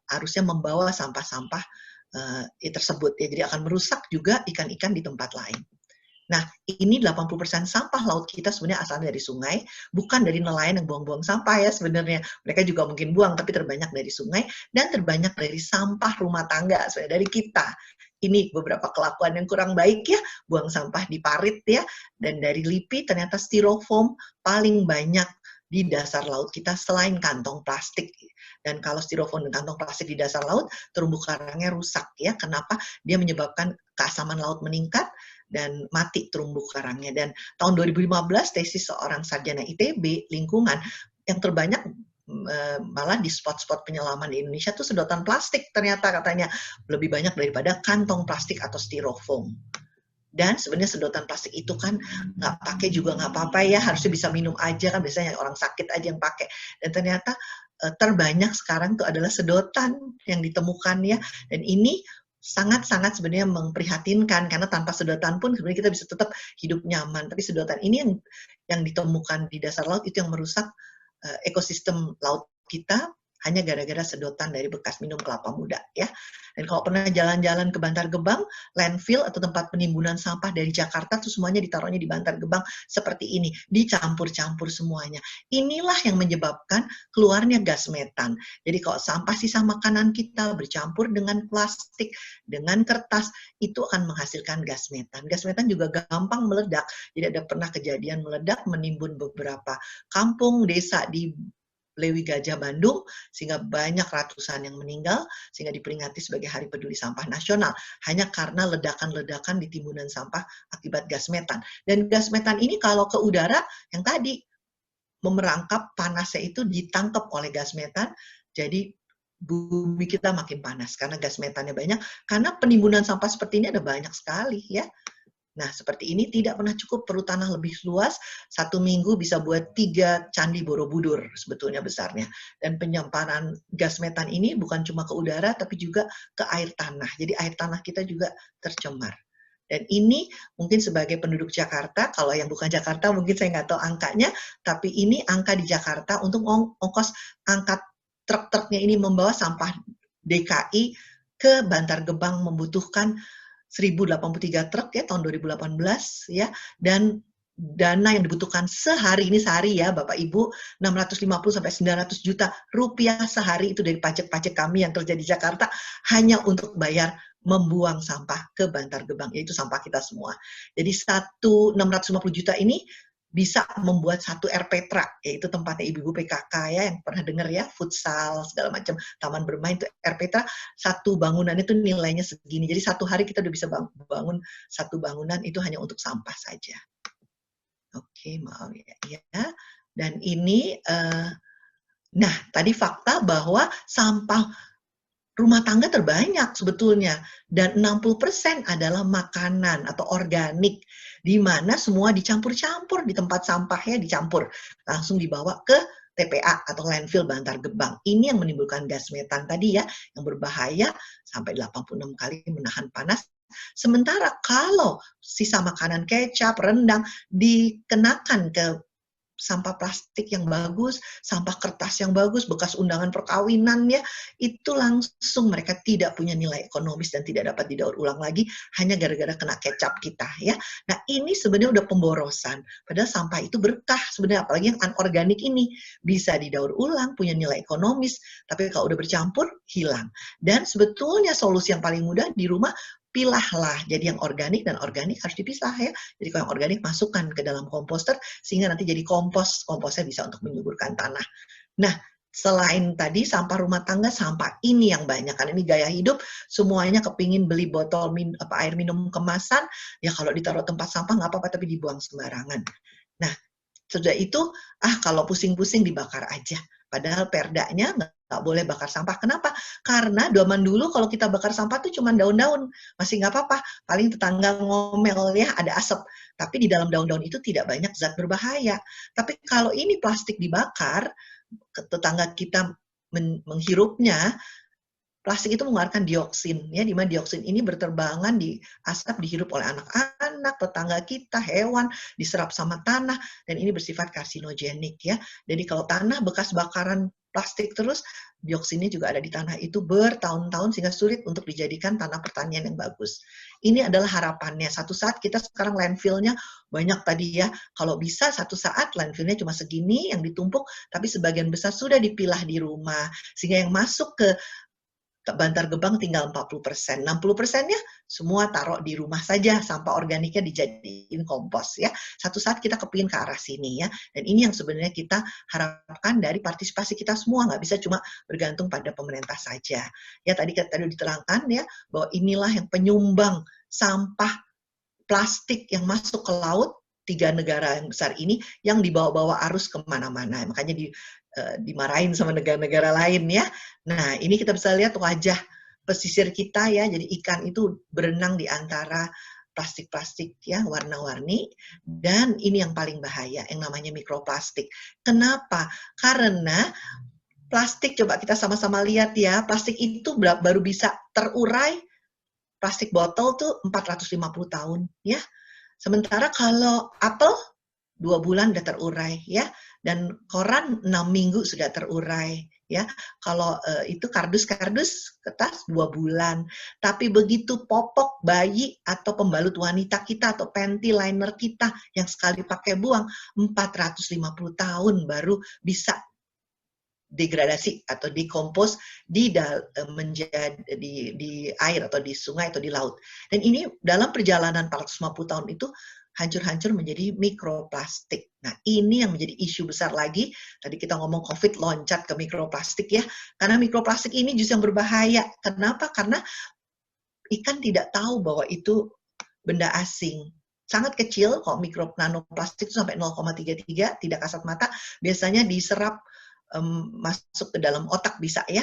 harusnya membawa sampah-sampah tersebut, ya, jadi akan merusak juga ikan-ikan di tempat lain. Nah, ini 80% sampah laut kita sebenarnya asal dari sungai, bukan dari nelayan yang buang-buang sampah ya sebenarnya. Mereka juga mungkin buang, tapi terbanyak dari sungai, dan terbanyak dari sampah rumah tangga, sebenarnya dari kita. Ini beberapa kelakuan yang kurang baik ya, buang sampah di parit ya, dan dari LIPI ternyata styrofoam paling banyak di dasar laut kita selain kantong plastik. Dan kalau styrofoam dan kantong plastik di dasar laut, terumbu karangnya rusak ya. Kenapa? Dia menyebabkan keasaman laut meningkat dan mati terumbu karangnya. Dan tahun 2015 tesis seorang sarjana ITB lingkungan yang terbanyak malah di spot-spot penyelaman di Indonesia tuh sedotan plastik ternyata katanya lebih banyak daripada kantong plastik atau styrofoam. Dan sebenarnya sedotan plastik itu kan nggak pakai juga nggak apa-apa ya, harusnya bisa minum aja kan, biasanya orang sakit aja yang pakai. Dan ternyata terbanyak sekarang tuh adalah sedotan yang ditemukan ya, dan ini sangat-sangat sebenarnya memprihatinkan karena tanpa sedotan pun sebenarnya kita bisa tetap hidup nyaman, tapi sedotan ini yang ditemukan di dasar laut itu yang merusak ekosistem laut kita hanya gara-gara sedotan dari bekas minum kelapa muda ya. Dan kalau pernah jalan-jalan ke Bantar Gebang, landfill atau tempat penimbunan sampah dari Jakarta tuh semuanya ditaruhnya di Bantar Gebang seperti ini, dicampur-campur semuanya. Inilah yang menyebabkan keluarnya gas metan. Jadi kalau sampah sisa makanan kita bercampur dengan plastik, dengan kertas, itu akan menghasilkan gas metan. Gas metan juga gampang meledak. Jadi ada pernah kejadian meledak menimbun beberapa kampung, desa di Lewi Gajah Bandung, sehingga banyak ratusan yang meninggal, sehingga diperingati sebagai Hari Peduli Sampah Nasional, hanya karena ledakan-ledakan di timbunan sampah akibat gas metan. Dan gas metan ini kalau ke udara, yang tadi, memerangkap panasnya itu ditangkap oleh gas metan, jadi bumi kita makin panas, karena gas metannya banyak, karena penimbunan sampah seperti ini ada banyak sekali, ya. Nah, seperti ini tidak pernah cukup, perlu tanah lebih luas, 1 minggu bisa buat 3 candi Borobudur sebetulnya besarnya. Dan penyimpanan gas metan ini bukan cuma ke udara, tapi juga ke air tanah. Jadi air tanah kita juga tercemar. Dan ini mungkin sebagai penduduk Jakarta, kalau yang bukan Jakarta mungkin saya nggak tahu angkanya, tapi ini angka di Jakarta untuk ongkos angkat truk-truknya ini membawa sampah DKI ke Bantar Gebang membutuhkan 1083 truk ya tahun 2018 ya, dan dana yang dibutuhkan sehari ya Bapak Ibu 650 sampai 900 juta rupiah sehari itu dari pajak-pajak kami yang kerja di Jakarta hanya untuk bayar membuang sampah ke Bantar Gebang, yaitu sampah kita semua. Jadi 650 juta ini bisa membuat satu RPTRA, yaitu tempatnya ibu-ibu PKK ya, yang pernah dengar ya, futsal, segala macam, taman bermain, itu RPTRA, satu bangunan itu nilainya segini. Jadi satu hari kita udah bisa bangun satu bangunan itu hanya untuk sampah saja. Oke, maaf ya. Dan ini, nah tadi fakta bahwa sampah rumah tangga terbanyak sebetulnya, dan 60% adalah makanan atau organik, di mana semua dicampur-campur di tempat sampahnya, dicampur, langsung dibawa ke TPA atau landfill Bantar Gebang. Ini yang menimbulkan gas metan tadi ya, yang berbahaya sampai 86 kali menahan panas. Sementara kalau sisa makanan kecap, rendang dikenakan ke sampah plastik yang bagus, sampah kertas yang bagus, bekas undangan perkawinan ya, itu langsung mereka tidak punya nilai ekonomis dan tidak dapat didaur ulang lagi hanya gara-gara kena kecap kita ya. Nah ini sebenarnya udah pemborosan, padahal sampah itu berkah sebenarnya, apalagi yang anorganik ini bisa didaur ulang, punya nilai ekonomis, tapi kalau udah bercampur hilang. Dan sebetulnya solusi yang paling mudah di rumah, pilahlah jadi yang organik, dan organik harus dipisah ya. Jadi kalau yang organik masukkan ke dalam komposter sehingga nanti jadi komposnya bisa untuk menyuburkan tanah. Nah, selain tadi sampah rumah tangga, sampah ini yang banyak, karena ini gaya hidup, semuanya kepingin beli botol air minum kemasan, ya kalau ditaruh tempat sampah nggak apa-apa, tapi dibuang sembarangan. Nah, sudah itu, kalau pusing-pusing dibakar aja. Padahal perdanya nggak boleh bakar sampah. Kenapa? Karena zaman dulu kalau kita bakar sampah tuh cuma daun-daun, masih nggak apa-apa. Paling tetangga ngomel ya, ada asap. Tapi di dalam daun-daun itu tidak banyak zat berbahaya. Tapi kalau ini plastik dibakar, tetangga kita menghirupnya, plastik itu mengeluarkan dioksin, ya, di mana dioksin ini berterbangan di asap, dihirup oleh anak-anak, tetangga kita, hewan, diserap sama tanah, dan ini bersifat karsinogenik, ya. Jadi kalau tanah bekas bakaran plastik terus, dioksinnya juga ada di tanah itu bertahun-tahun sehingga sulit untuk dijadikan tanah pertanian yang bagus. Ini adalah harapannya. Satu saat kita sekarang landfill-nya banyak tadi ya, kalau bisa satu saat landfill-nya cuma segini yang ditumpuk, tapi sebagian besar sudah dipilah di rumah, sehingga yang masuk ke Bantar Gebang tinggal 40%. 60%-nya semua taruh di rumah saja, sampah organiknya dijadiin kompos ya. Satu saat kita kepingin ke arah sini ya. Dan ini yang sebenarnya kita harapkan dari partisipasi kita semua, nggak bisa cuma bergantung pada pemerintah saja. Ya tadi diterangkan ya, bahwa inilah yang penyumbang sampah plastik yang masuk ke laut, 3 negara yang besar ini yang dibawa-bawa arus kemana-mana. Makanya dimarahin sama negara-negara lain ya. Nah, ini kita bisa lihat wajah pesisir kita ya. Jadi ikan itu berenang di antara plastik-plastik ya, warna-warni. Dan ini yang paling bahaya, yang namanya mikroplastik. Kenapa? Karena plastik, coba kita sama-sama lihat ya, plastik itu baru bisa terurai, plastik botol tuh 450 tahun ya. Sementara kalau apel 2 bulan udah terurai ya, dan koran 6 minggu sudah terurai ya. Kalau itu kardus-kardus kertas 2 bulan. Tapi begitu popok bayi atau pembalut wanita kita atau panty liner kita yang sekali pakai buang 450 tahun baru bisa degradasi atau dikompos menjadi di air atau di sungai atau di laut. Dan ini dalam perjalanan 450 tahun itu hancur-hancur menjadi mikroplastik. Nah, ini yang menjadi isu besar lagi. Tadi kita ngomong COVID loncat ke mikroplastik ya. Karena mikroplastik ini justru yang berbahaya. Kenapa? Karena ikan tidak tahu bahwa itu benda asing. Sangat kecil, kok nanoplastik itu sampai 0,33, tidak kasat mata, biasanya diserap masuk ke dalam otak bisa ya,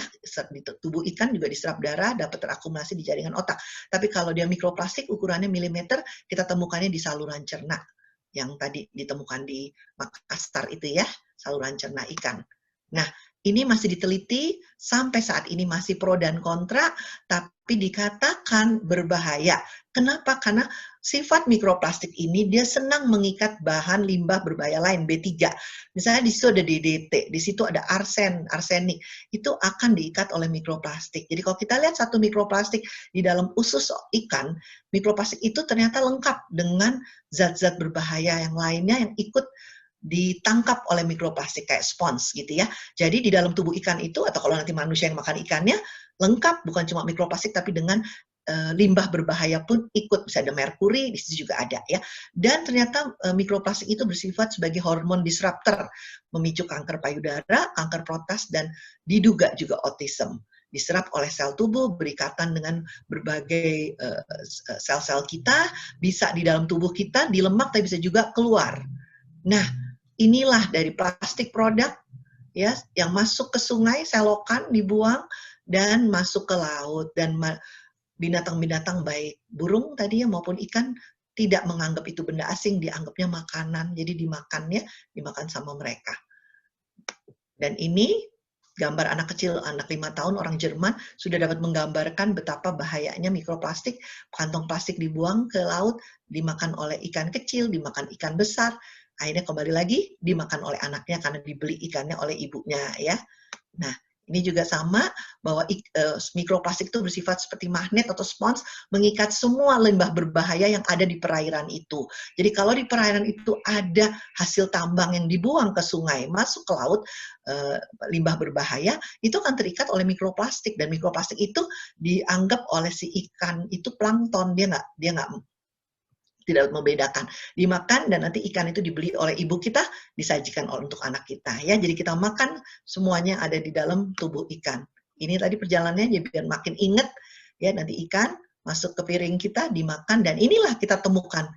di tubuh ikan juga diserap darah, dapat terakumulasi di jaringan otak. Tapi kalau dia mikroplastik ukurannya milimeter, kita temukannya di saluran cerna yang tadi ditemukan di Makassar itu ya, saluran cerna ikan. Nah, ini masih diteliti, sampai saat ini masih pro dan kontra, tapi dikatakan berbahaya. Kenapa? Karena sifat mikroplastik ini dia senang mengikat bahan limbah berbahaya lain, B3. Misalnya di situ ada DDT, di situ ada arsenik, itu akan diikat oleh mikroplastik. Jadi kalau kita lihat satu mikroplastik di dalam usus ikan, mikroplastik itu ternyata lengkap dengan zat-zat berbahaya yang lainnya yang ikut ditangkap oleh mikroplastik kayak spons gitu ya. Jadi di dalam tubuh ikan itu, atau kalau nanti manusia yang makan ikannya, lengkap bukan cuma mikroplastik tapi dengan limbah berbahaya pun ikut, bisa ada merkuri, di situ juga ada ya. Dan ternyata mikroplastik itu bersifat sebagai hormon disruptor, memicu kanker payudara, kanker prostat, dan diduga juga autism. Diserap oleh sel tubuh, berikatan dengan berbagai sel-sel kita, bisa di dalam tubuh kita, di lemak, tapi bisa juga keluar. Nah, inilah dari plastik produk ya yang masuk ke sungai, selokan, dibuang, dan masuk ke laut, dan binatang-binatang baik burung tadi ya maupun ikan tidak menganggap itu benda asing, dianggapnya makanan, jadi dimakan sama mereka. Dan ini gambar anak kecil, anak 5 tahun, orang Jerman, sudah dapat menggambarkan betapa bahayanya mikroplastik. Kantong plastik dibuang ke laut, dimakan oleh ikan kecil, dimakan ikan besar, akhirnya kembali lagi dimakan oleh anaknya karena dibeli ikannya oleh ibunya ya. Nah, ini juga sama, bahwa mikroplastik itu bersifat seperti magnet atau spons, mengikat semua limbah berbahaya yang ada di perairan itu. Jadi kalau di perairan itu ada hasil tambang yang dibuang ke sungai, masuk ke laut, limbah berbahaya, itu akan terikat oleh mikroplastik. Dan mikroplastik itu dianggap oleh si ikan itu plankton, dia nggak tidak membedakan, dimakan, dan nanti ikan itu dibeli oleh ibu kita, disajikan untuk anak kita ya. Jadi kita makan semuanya ada di dalam tubuh ikan. Ini tadi perjalanannya biar makin inget ya, nanti ikan masuk ke piring kita, dimakan, dan inilah kita temukan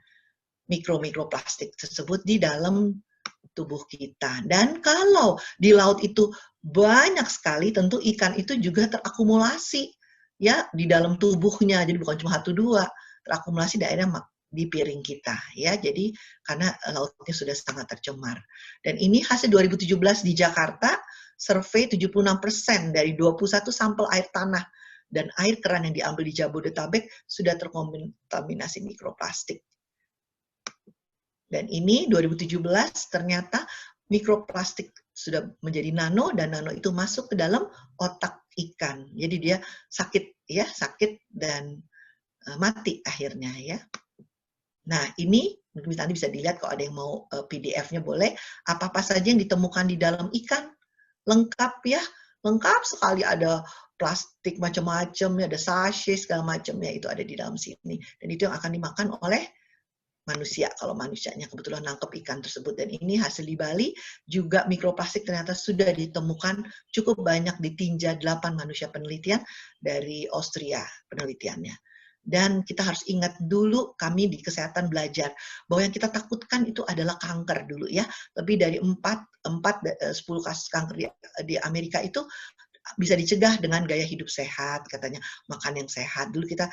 mikroplastik tersebut di dalam tubuh kita. Dan kalau di laut itu banyak sekali, tentu ikan itu juga terakumulasi ya di dalam tubuhnya, jadi bukan cuma 1-2, terakumulasi daerah di piring kita ya. Jadi karena lautnya sudah sangat tercemar. Dan ini hasil 2017 di Jakarta, survei 76% dari 21 sampel air tanah dan air keran yang diambil di Jabodetabek sudah terkontaminasi mikroplastik. Dan ini 2017 ternyata mikroplastik sudah menjadi nano, dan nano itu masuk ke dalam otak ikan. Jadi dia sakit dan mati akhirnya ya. Nah, ini nanti bisa dilihat kalau ada yang mau PDF-nya boleh. Apa-apa saja yang ditemukan di dalam ikan. Lengkap ya, lengkap sekali, ada plastik macam-macam, ada sachet segala macam ya, itu ada di dalam sini. Dan itu yang akan dimakan oleh manusia, kalau manusianya kebetulan nangkep ikan tersebut. Dan ini hasil di Bali, juga mikroplastik ternyata sudah ditemukan cukup banyak di tinja 8 manusia penelitian dari Austria penelitiannya. Dan kita harus ingat dulu, kami di kesehatan belajar bahwa yang kita takutkan itu adalah kanker dulu ya. Lebih dari 10 kasus kanker di Amerika itu bisa dicegah dengan gaya hidup sehat, katanya makan yang sehat. Dulu kita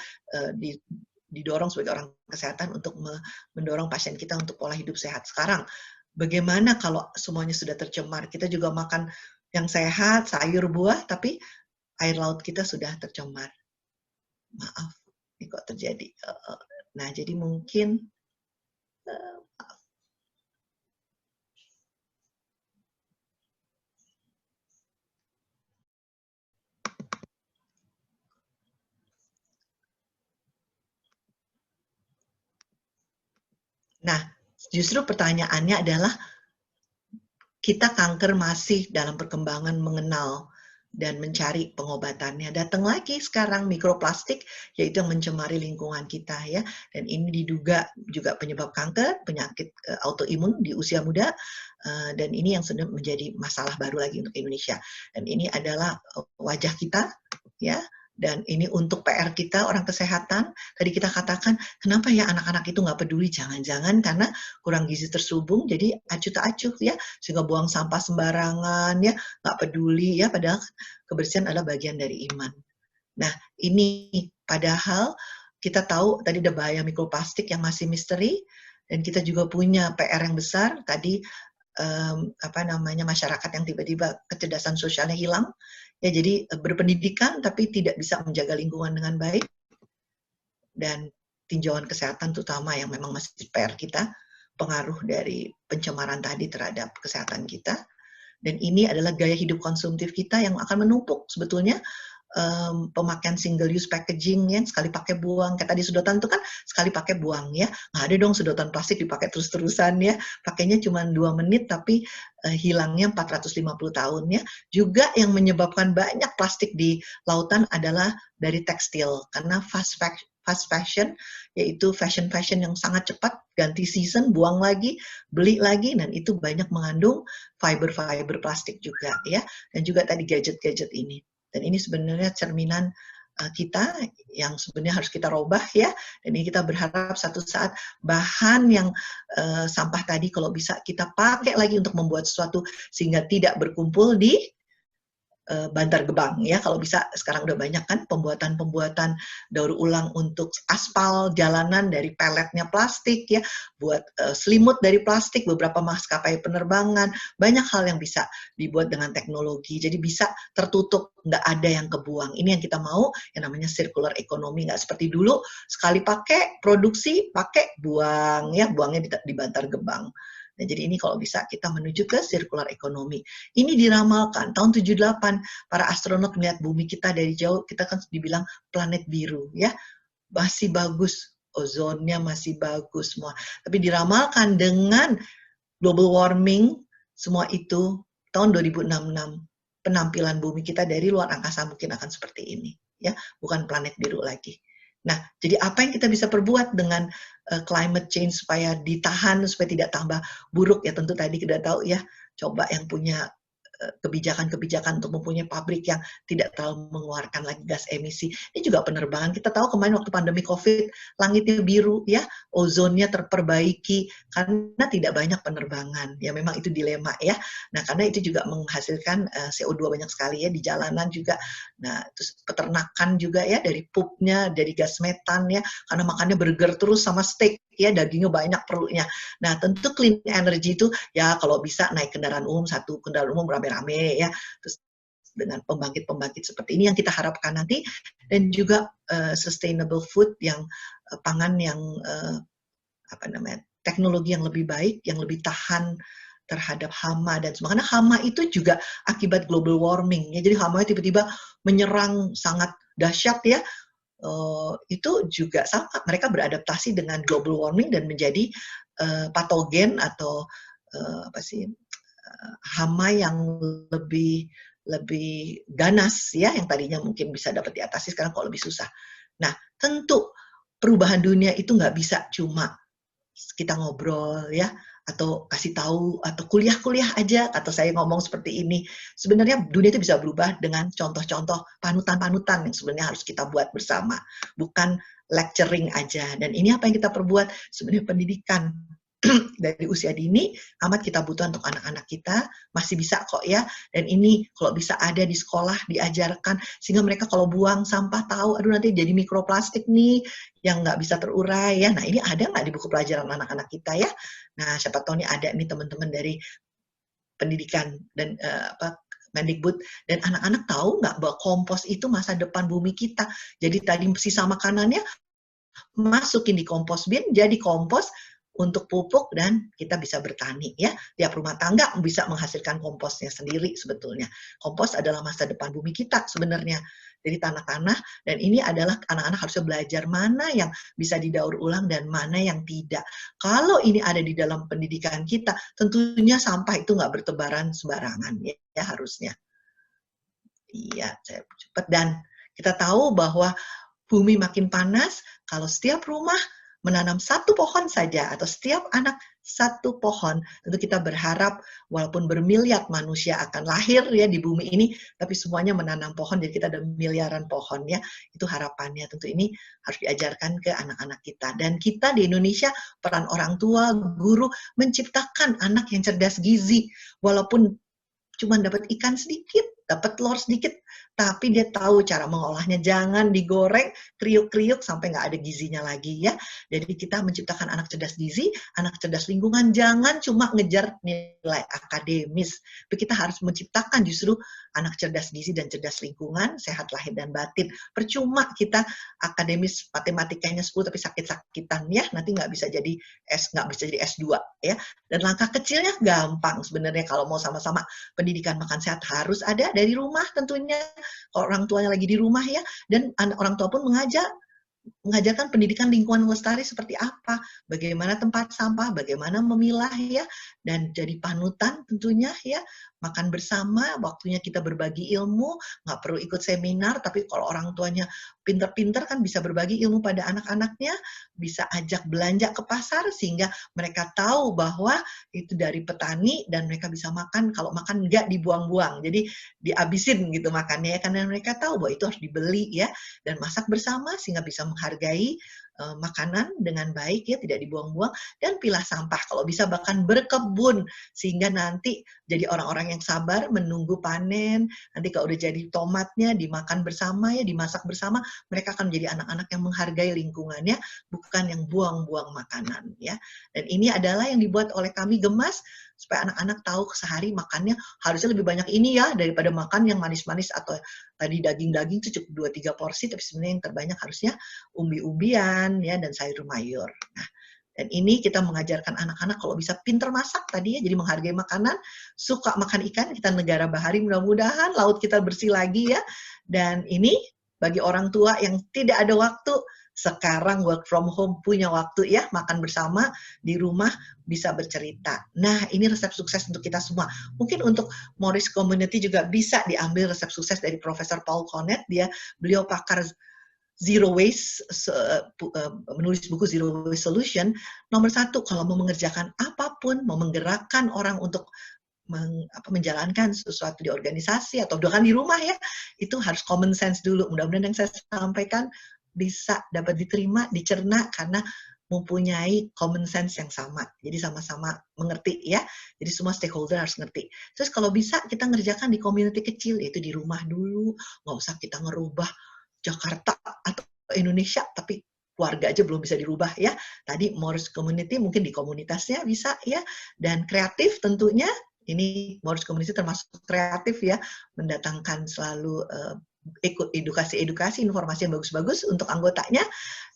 didorong sebagai orang kesehatan untuk mendorong pasien kita untuk pola hidup sehat. Sekarang bagaimana kalau semuanya sudah tercemar? Kita juga makan yang sehat, sayur, buah, tapi air laut kita sudah tercemar. Maaf, ini kok terjadi. Nah, jadi mungkin nah, justru pertanyaannya adalah kita kanker masih dalam perkembangan mengenal dan mencari pengobatannya. Datang lagi sekarang mikroplastik, yaitu yang mencemari lingkungan kita ya. Dan ini diduga juga penyebab kanker, penyakit autoimun di usia muda, dan ini yang sudah menjadi masalah baru lagi untuk Indonesia. Dan ini adalah wajah kita ya. Dan ini untuk PR kita, orang kesehatan. Tadi kita katakan, kenapa ya anak-anak itu nggak peduli? Jangan-jangan karena kurang gizi terselubung, jadi acuh tak acuh ya, sehingga buang sampah sembarangan ya, nggak peduli ya, padahal kebersihan adalah bagian dari iman. Nah, ini padahal kita tahu tadi ada bahaya mikroplastik yang masih misteri, dan kita juga punya PR yang besar. Tadi masyarakat yang tiba-tiba kecerdasan sosialnya hilang. Ya, jadi berpendidikan tapi tidak bisa menjaga lingkungan dengan baik, dan tinjauan kesehatan terutama yang memang masih PR kita, pengaruh dari pencemaran tadi terhadap kesehatan kita. Dan ini adalah gaya hidup konsumtif kita yang akan menumpuk sebetulnya pemakaian single use packaging ya, sekali pakai buang. Kayak tadi sedotan itu kan sekali pakai buang ya. Nggak ada dong sedotan plastik dipakai terus-terusan ya. Pakainya cuma 2 menit tapi hilangnya 450 tahun ya. Juga yang menyebabkan banyak plastik di lautan adalah dari tekstil, karena fast fashion, yaitu fashion yang sangat cepat, ganti season, buang lagi, beli lagi, dan itu banyak mengandung fiber plastik juga ya. Dan juga tadi gadget ini. Dan ini sebenarnya cerminan kita yang sebenarnya harus kita robah ya. Dan ini kita berharap satu saat bahan yang sampah tadi kalau bisa kita pakai lagi untuk membuat sesuatu sehingga tidak berkumpul di Bantar Gebang ya. Kalau bisa sekarang udah banyak kan pembuatan daur ulang untuk aspal jalanan dari peletnya plastik ya, buat selimut dari plastik, beberapa maskapai penerbangan, banyak hal yang bisa dibuat dengan teknologi, jadi bisa tertutup, nggak ada yang kebuang. Ini yang kita mau, yang namanya circular economy, nggak seperti dulu sekali pakai produksi pakai buang ya, buangnya di Bantar Gebang. Nah, jadi ini kalau bisa kita menuju ke circular economy. Ini diramalkan tahun 78 para astronot melihat bumi kita dari jauh, kita kan dibilang planet biru ya. Masih bagus, ozonnya masih bagus semua. Tapi diramalkan dengan global warming semua itu tahun 2066 penampilan bumi kita dari luar angkasa mungkin akan seperti ini ya, bukan planet biru lagi. Nah, jadi apa yang kita bisa perbuat dengan climate change supaya ditahan, supaya tidak tambah buruk ya, tentu tadi kita tahu ya, coba yang punya kebijakan-kebijakan untuk mempunyai pabrik yang tidak terlalu mengeluarkan lagi gas emisi. Ini juga penerbangan. Kita tahu kemarin waktu pandemi COVID, langitnya biru ya, ozonnya terperbaiki karena tidak banyak penerbangan. Ya memang itu dilema ya. Nah, karena itu juga menghasilkan CO2 banyak sekali ya di jalanan juga. Nah, terus peternakan juga ya, dari pupnya, dari gas metan ya, karena makannya burger terus sama steak ya, dagingnya banyak perlunya. Nah, tentu clean energy itu ya kalau bisa naik kendaraan umum, satu kendaraan umum rame-rame ya, terus dengan pembangkit-pembangkit seperti ini yang kita harapkan nanti, dan juga sustainable food yang pangan yang teknologi yang lebih baik, yang lebih tahan terhadap hama dan semua. Karena hama itu juga akibat global warming ya. Jadi hama tiba-tiba menyerang sangat dahsyat ya. Itu juga sama, mereka beradaptasi dengan global warming dan menjadi patogen atau hama yang lebih ganas ya, yang tadinya mungkin bisa dapat diatasi sekarang kok lebih susah. Nah, tentu perubahan dunia itu nggak bisa cuma kita ngobrol ya, atau kasih tahu, atau kuliah-kuliah aja, atau saya ngomong seperti ini. Sebenarnya dunia itu bisa berubah dengan contoh-contoh panutan-panutan yang sebenarnya harus kita buat bersama, bukan lecturing aja. Dan ini apa yang kita perbuat? Sebenarnya pendidikan dari usia dini amat kita butuh untuk anak-anak kita, masih bisa kok ya. Dan ini kalau bisa ada di sekolah diajarkan sehingga mereka kalau buang sampah tahu, aduh nanti jadi mikroplastik nih yang nggak bisa terurai ya. Nah, ini ada nggak di buku pelajaran anak-anak kita ya? Nah, siapa tahu nih ada nih teman-teman dari pendidikan dan Mendikbud, dan anak-anak tahu nggak bahwa kompos itu masa depan bumi kita. Jadi tadi sisa makanannya masukin di kompos bin, jadi kompos untuk pupuk dan kita bisa bertani ya. Tiap rumah tangga bisa menghasilkan komposnya sendiri sebetulnya. Kompos adalah masa depan bumi kita sebenarnya. Dari tanah-tanah, dan ini adalah anak-anak harusnya belajar mana yang bisa didaur ulang dan mana yang tidak. Kalau ini ada di dalam pendidikan kita, tentunya sampah itu nggak bertebaran sembarangan ya harusnya. Iya, saya cepat. Dan kita tahu bahwa bumi makin panas kalau setiap rumah menanam satu pohon saja atau setiap anak satu pohon. Tentu kita berharap walaupun bermiliar manusia akan lahir ya di bumi ini, tapi semuanya menanam pohon, jadi kita ada miliaran pohon ya. Itu harapannya. Tentu ini harus diajarkan ke anak-anak kita. Dan kita di Indonesia, peran orang tua, guru, menciptakan anak yang cerdas gizi. Walaupun cuma dapat ikan sedikit, dapat telur sedikit, tapi dia tahu cara mengolahnya. Jangan digoreng kriuk-kriuk sampai nggak ada gizinya lagi ya. Jadi kita menciptakan anak cerdas gizi, anak cerdas lingkungan. Jangan cuma ngejar nilai akademis, tapi kita harus menciptakan justru anak cerdas gizi dan cerdas lingkungan, sehat lahir dan batin. Percuma kita akademis matematikanya 10 tapi sakit-sakitan ya, nanti nggak bisa jadi S2 ya. Dan langkah kecilnya gampang sebenarnya kalau mau sama-sama pendidikan makan sehat harus ada dari rumah tentunya. Kalau orang tuanya lagi di rumah ya, dan orang tua pun mengajarkan pendidikan lingkungan lestari seperti apa, bagaimana tempat sampah, bagaimana memilah ya, dan jadi panutan tentunya ya, makan bersama, waktunya kita berbagi ilmu, nggak perlu ikut seminar, tapi kalau orang tuanya pinter-pinter kan bisa berbagi ilmu pada anak-anaknya, bisa ajak belanja ke pasar sehingga mereka tahu bahwa itu dari petani dan mereka bisa makan, kalau makan nggak dibuang-buang, jadi dihabisin gitu makannya ya, karena mereka tahu bahwa itu harus dibeli ya, dan masak bersama sehingga bisa menghargai makanan dengan baik ya, tidak dibuang-buang, dan pilah sampah kalau bisa bahkan berkebun sehingga nanti jadi orang-orang yang sabar menunggu panen, nanti kalau udah jadi tomatnya dimakan bersama ya, dimasak bersama, mereka akan menjadi anak-anak yang menghargai lingkungannya, bukan yang buang-buang makanan ya. Dan ini adalah yang dibuat oleh kami Gemas supaya anak-anak tahu sehari makannya harusnya lebih banyak ini ya daripada makan yang manis-manis atau tadi daging-daging itu cukup 2-3 porsi, tapi sebenarnya yang terbanyak harusnya umbi-umbian ya dan sayur mayur. Nah, dan ini kita mengajarkan anak-anak kalau bisa pinter masak tadi ya, jadi menghargai makanan, suka makan ikan, kita negara bahari, mudah-mudahan laut kita bersih lagi ya. Dan ini bagi orang tua yang tidak ada waktu, sekarang work from home punya waktu ya, makan bersama di rumah bisa bercerita. Nah, ini resep sukses untuk kita semua. Mungkin untuk Morris Community juga bisa diambil resep sukses dari Profesor Paul Connet, beliau pakar Zero Waste, menulis buku Zero Waste Solution. Nomor 1, kalau mau mengerjakan apapun, mau menggerakkan orang untuk menjalankan sesuatu di organisasi atau bahkan di rumah ya, itu harus common sense dulu. Mudah-mudahan yang saya sampaikan bisa dapat diterima, dicerna karena mempunyai common sense yang sama. Jadi sama-sama mengerti ya. Jadi semua stakeholder harus ngerti. Terus kalau bisa kita ngerjakan di community kecil, yaitu di rumah dulu. Nggak usah kita ngerubah Jakarta atau Indonesia, tapi keluarga aja belum bisa dirubah ya. Tadi Morris Community mungkin di komunitasnya bisa ya. Dan kreatif tentunya, ini Morris Community termasuk kreatif ya, mendatangkan selalu edukasi-edukasi, informasi yang bagus-bagus untuk anggotanya.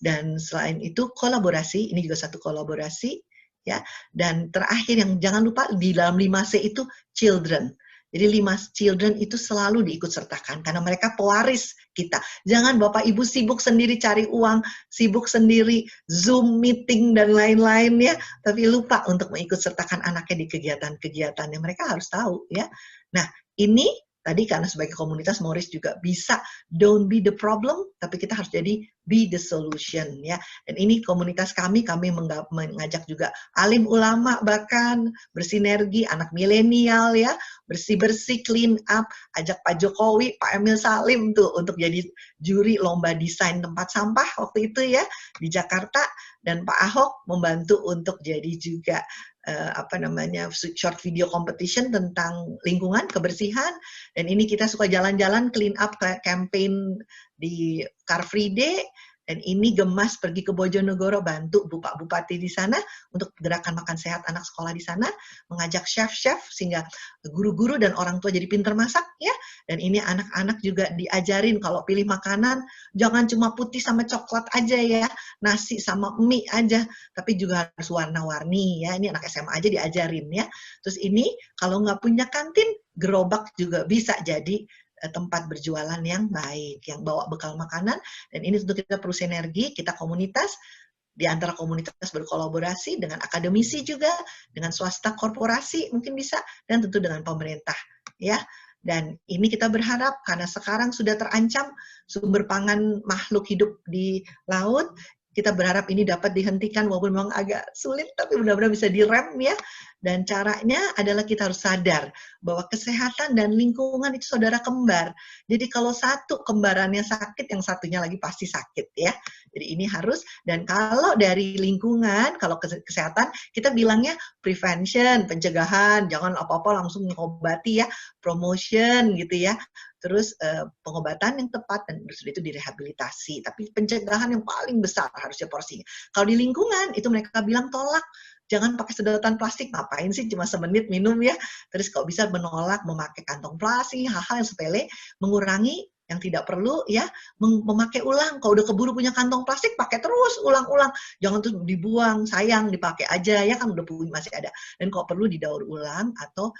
Dan selain itu kolaborasi, ini juga satu kolaborasi ya. Dan terakhir yang jangan lupa di dalam 5C itu children. Jadi 5 children itu selalu diikut sertakan karena mereka pewaris kita. Jangan Bapak Ibu sibuk sendiri cari uang, sibuk sendiri Zoom meeting dan lain-lain ya, tapi lupa untuk mengikut sertakan anaknya di kegiatan-kegiatan yang mereka harus tahu ya. Nah, ini tadi karena sebagai komunitas Morris juga bisa don't be the problem, tapi kita harus jadi be the solution ya. Dan ini komunitas kami mengajak juga alim ulama bahkan bersinergi, anak milenial ya, bersih-bersih, clean up, ajak Pak Jokowi, Pak Emil Salim tuh untuk jadi juri lomba desain tempat sampah waktu itu ya di Jakarta, dan Pak Ahok membantu untuk jadi juga short video competition tentang lingkungan, kebersihan. Dan ini kita suka jalan-jalan clean up campaign di Car Free Day. Dan ini Gemas pergi ke Bojonegoro bantu bupati di sana untuk gerakan makan sehat anak sekolah di sana, mengajak chef-chef sehingga guru-guru dan orang tua jadi pinter masak ya. Dan ini anak-anak juga diajarin kalau pilih makanan jangan cuma putih sama coklat aja ya, nasi sama mie aja, tapi juga harus warna-warni ya. Ini anak SMA aja diajarin ya. Terus ini kalau nggak punya kantin, gerobak juga bisa jadi tempat berjualan yang baik, yang bawa bekal makanan. Dan ini tentu kita perlu sinergi, kita komunitas, di antara komunitas berkolaborasi dengan akademisi juga, dengan swasta korporasi mungkin bisa, dan tentu dengan pemerintah ya. Dan ini kita berharap karena sekarang sudah terancam sumber pangan makhluk hidup di laut, kita berharap ini dapat dihentikan walaupun memang agak sulit, tapi mudah-mudahan bisa direm ya. Dan caranya adalah kita harus sadar bahwa kesehatan dan lingkungan itu saudara kembar. Jadi kalau satu kembarannya sakit, yang satunya lagi pasti sakit ya. Jadi ini harus, dan kalau dari lingkungan, kalau kesehatan, kita bilangnya prevention, pencegahan, jangan apa-apa langsung mengobati ya, promotion gitu ya. Terus pengobatan yang tepat, dan itu direhabilitasi. Tapi pencegahan yang paling besar harusnya porsinya. Kalau di lingkungan, itu mereka bilang tolak. Jangan pakai sedotan plastik, ngapain sih cuma semenit minum ya. Terus kalau bisa menolak memakai kantong plastik, hal-hal yang sepele, mengurangi yang tidak perlu ya, memakai ulang. Kalau udah keburu punya kantong plastik, pakai terus ulang-ulang. Jangan terus dibuang, sayang, dipakai aja ya, kan udah punya masih ada. Dan kalau perlu didaur ulang atau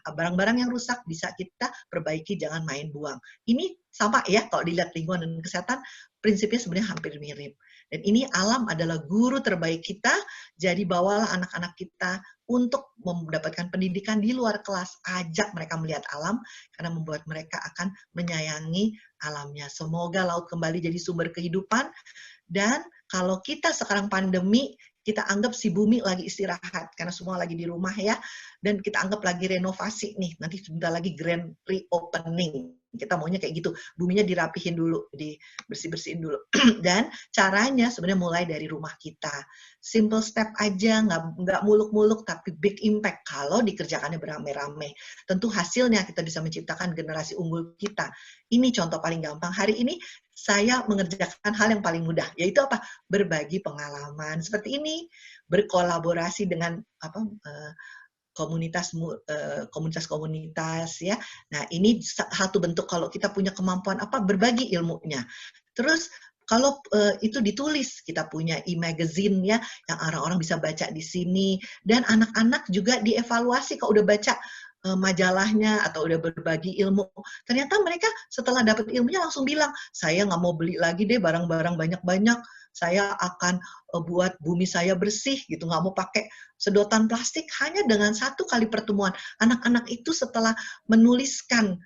barang-barang yang rusak bisa kita perbaiki, jangan main buang. Ini sama ya, kalau dilihat lingkungan dan kesehatan, prinsipnya sebenarnya hampir mirip. Dan ini alam adalah guru terbaik kita, jadi bawalah anak-anak kita untuk mendapatkan pendidikan di luar kelas. Ajak mereka melihat alam, karena membuat mereka akan menyayangi alamnya. Semoga laut kembali jadi sumber kehidupan. Dan kalau kita sekarang pandemi, kita anggap si bumi lagi istirahat, karena semua lagi di rumah ya. Dan kita anggap lagi renovasi nih, nanti sebentar lagi grand reopening. Kita maunya kayak gitu, buminya dirapihin dulu, dibersih-bersihin dulu. Dan caranya sebenarnya mulai dari rumah kita. Simple step aja, nggak muluk-muluk, tapi big impact kalau dikerjakannya beramai-ramai. Tentu hasilnya kita bisa menciptakan generasi unggul kita. Ini contoh paling gampang. Hari ini saya mengerjakan hal yang paling mudah, yaitu apa? Berbagi pengalaman seperti ini, berkolaborasi dengan komunitas-komunitas ya. Nah, ini satu bentuk kalau kita punya kemampuan apa, berbagi ilmunya. Terus kalau itu ditulis, kita punya e-magazine ya, yang orang-orang bisa baca di sini, dan anak-anak juga dievaluasi kalau udah baca majalahnya atau udah berbagi ilmu. Ternyata mereka setelah dapat ilmunya langsung bilang, saya nggak mau beli lagi deh barang-barang banyak-banyak, saya akan buat bumi saya bersih gitu, nggak mau pakai sedotan plastik. Hanya dengan satu kali pertemuan, anak-anak itu setelah menuliskan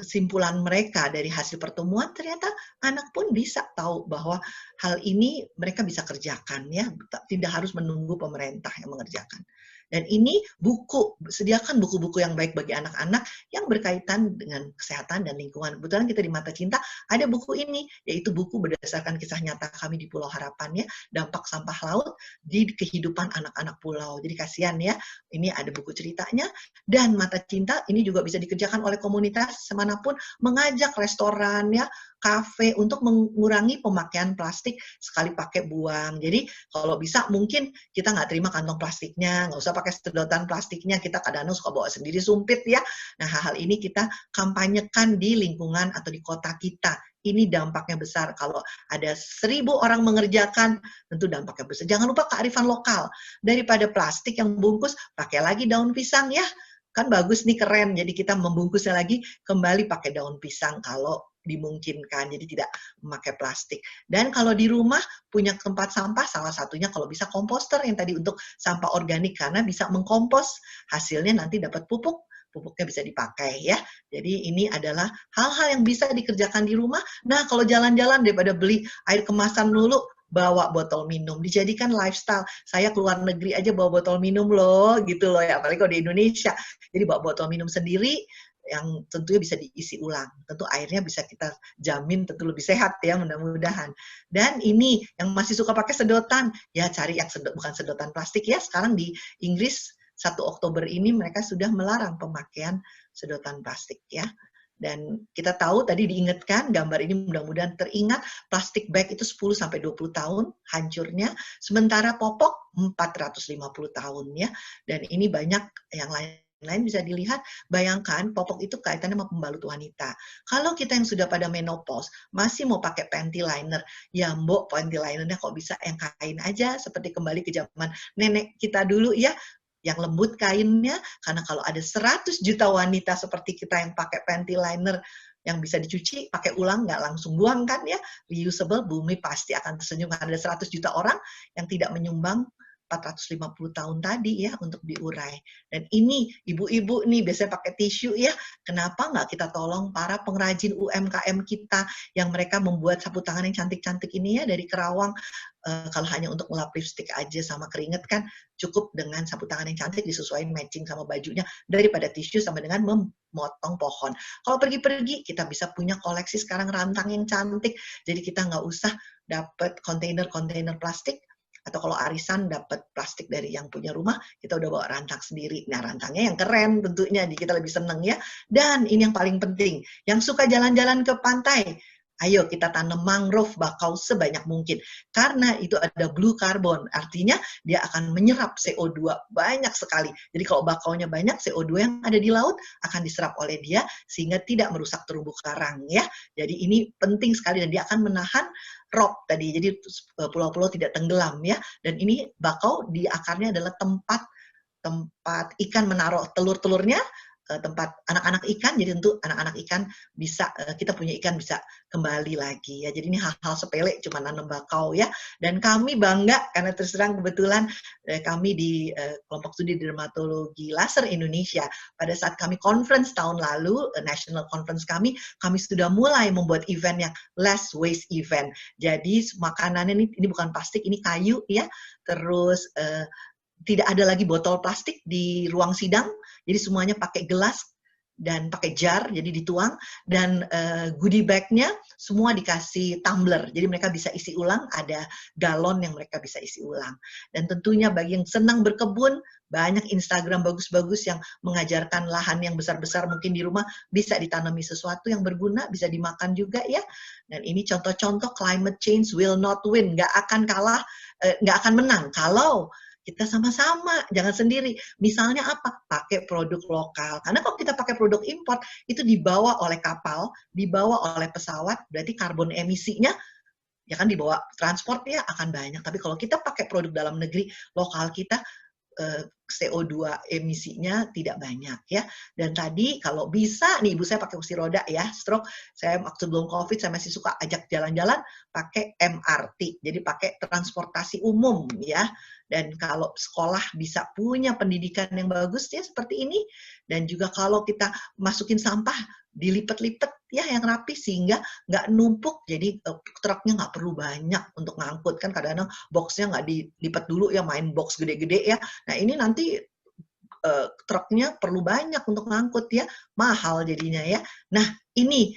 kesimpulan mereka dari hasil pertemuan, ternyata anak pun bisa tahu bahwa hal ini mereka bisa kerjakan ya, tidak harus menunggu pemerintah yang mengerjakan. Dan ini buku, sediakan buku-buku yang baik bagi anak-anak yang berkaitan dengan kesehatan dan lingkungan. Kebetulan kita di Mata Cinta ada buku ini, yaitu buku berdasarkan kisah nyata kami di Pulau Harapan ya, dampak sampah laut di kehidupan anak-anak pulau. Jadi kasihan ya, ini ada buku ceritanya. Dan Mata Cinta ini juga bisa dikerjakan oleh komunitas manapun, mengajak restoran ya, kafe untuk mengurangi pemakaian plastik, sekali pakai buang. Jadi kalau bisa mungkin kita nggak terima kantong plastiknya, nggak usah pakai sedotan plastiknya, kita kadang-kadang suka bawa sendiri sumpit ya. Nah, hal-hal ini kita kampanyekan di lingkungan atau di kota kita. Ini dampaknya besar. Kalau ada 1.000 orang mengerjakan, tentu dampaknya besar. Jangan lupa kearifan lokal. Daripada plastik yang bungkus, pakai lagi daun pisang ya. Kan bagus nih, keren. Jadi kita membungkusnya lagi, kembali pakai daun pisang kalau dimungkinkan, jadi tidak memakai plastik. Dan kalau di rumah punya tempat sampah, salah satunya kalau bisa komposter yang tadi untuk sampah organik, karena bisa mengkompos, hasilnya nanti dapat pupuk, pupuknya bisa dipakai ya. Jadi ini adalah hal-hal yang bisa dikerjakan di rumah. Nah, kalau jalan-jalan daripada beli air kemasan dulu, bawa botol minum, dijadikan lifestyle. Saya keluar negeri aja bawa botol minum loh, gitu loh ya, apalagi kalau di Indonesia. Jadi bawa botol minum sendiri, yang tentunya bisa diisi ulang. Tentu airnya bisa kita jamin tentu lebih sehat ya, mudah-mudahan. Dan ini yang masih suka pakai sedotan, ya cari yang bukan sedotan plastik ya. Sekarang di Inggris 1 Oktober ini mereka sudah melarang pemakaian sedotan plastik ya. Dan kita tahu tadi diingatkan, gambar ini mudah-mudahan teringat, plastik bag itu 10-20 tahun hancurnya, sementara popok 450 tahun ya. Dan ini banyak yang lain bisa dilihat, bayangkan popok itu kaitannya sama pembalut wanita. Kalau kita yang sudah pada menopause, masih mau pakai panty liner, ya mbok panty linernya kok bisa yang kain aja, seperti kembali ke zaman nenek kita dulu ya, yang lembut kainnya, karena kalau ada 100 juta wanita seperti kita yang pakai panty liner yang bisa dicuci, pakai ulang, nggak langsung buang kan ya, reusable, bumi pasti akan tersenyum. Ada 100 juta orang yang tidak menyumbang 450 tahun tadi ya untuk diurai. Dan ini ibu-ibu nih biasanya pakai tisu ya, kenapa nggak kita tolong para pengrajin UMKM kita yang mereka membuat sapu tangan yang cantik-cantik ini ya dari Kerawang. Kalau hanya untuk ngelap lipstick aja sama keringet kan cukup dengan sapu tangan yang cantik disesuaikan matching sama bajunya daripada tisu sama dengan memotong pohon. Kalau pergi-pergi kita bisa punya koleksi sekarang rantang yang cantik, jadi kita nggak usah dapat kontainer-kontainer plastik, atau kalau arisan dapat plastik dari yang punya rumah, kita udah bawa rantang sendiri. Nah, rantangnya yang keren tentunya, kita lebih seneng ya. Dan ini yang paling penting, yang suka jalan-jalan ke pantai, ayo kita tanam mangrove bakau sebanyak mungkin. Karena itu ada blue carbon, artinya dia akan menyerap CO2 banyak sekali. Jadi kalau bakaunya banyak, CO2 yang ada di laut akan diserap oleh dia sehingga tidak merusak terumbu karang ya. Jadi ini penting sekali dan dia akan menahan rock tadi. Jadi pulau-pulau tidak tenggelam ya. Dan ini bakau di akarnya adalah tempat ikan menaruh telur-telurnya, tempat anak-anak ikan, jadi tentu anak-anak ikan bisa, kita punya ikan bisa kembali lagi ya. Jadi ini hal-hal sepele, cuma nanam bakau ya. Dan kami bangga karena terus terang kebetulan kami di kelompok studi dermatologi laser Indonesia pada saat kami conference tahun lalu, national conference kami sudah mulai membuat event yang less waste event. Jadi makanannya ini bukan plastik, ini kayu ya. Terus tidak ada lagi botol plastik di ruang sidang, jadi semuanya pakai gelas dan pakai jar, jadi dituang, dan goodie bag-nya semua dikasih tumbler, jadi mereka bisa isi ulang, ada galon yang mereka bisa isi ulang. Dan tentunya bagi yang senang berkebun, banyak Instagram bagus-bagus yang mengajarkan lahan yang besar-besar mungkin di rumah bisa ditanami sesuatu yang berguna, bisa dimakan juga ya. Dan ini contoh-contoh climate change will not win, nggak akan kalah, nggak akan menang kalau kita sama-sama, jangan sendiri. Misalnya apa? Pakai produk lokal. Karena kalau kita pakai produk impor, itu dibawa oleh kapal, dibawa oleh pesawat, berarti karbon emisinya, ya kan dibawa transport ya akan banyak. Tapi kalau kita pakai produk dalam negeri, lokal kita, CO2 emisinya tidak banyak ya. Dan tadi kalau bisa nih, ibu saya pakai kursi roda ya, stroke, saya waktu belum COVID saya masih suka ajak jalan-jalan pakai MRT, jadi pakai transportasi umum ya. Dan kalau sekolah bisa punya pendidikan yang bagus ya seperti ini, dan juga kalau kita masukin sampah dilipat-lipat ya yang rapi sehingga nggak numpuk, jadi truknya nggak perlu banyak untuk ngangkut kan, kadang-kadang boxnya nggak dilipat dulu ya, main box gede-gede ya. Nah ini nanti truknya perlu banyak untuk ngangkut ya, mahal jadinya ya. Nah ini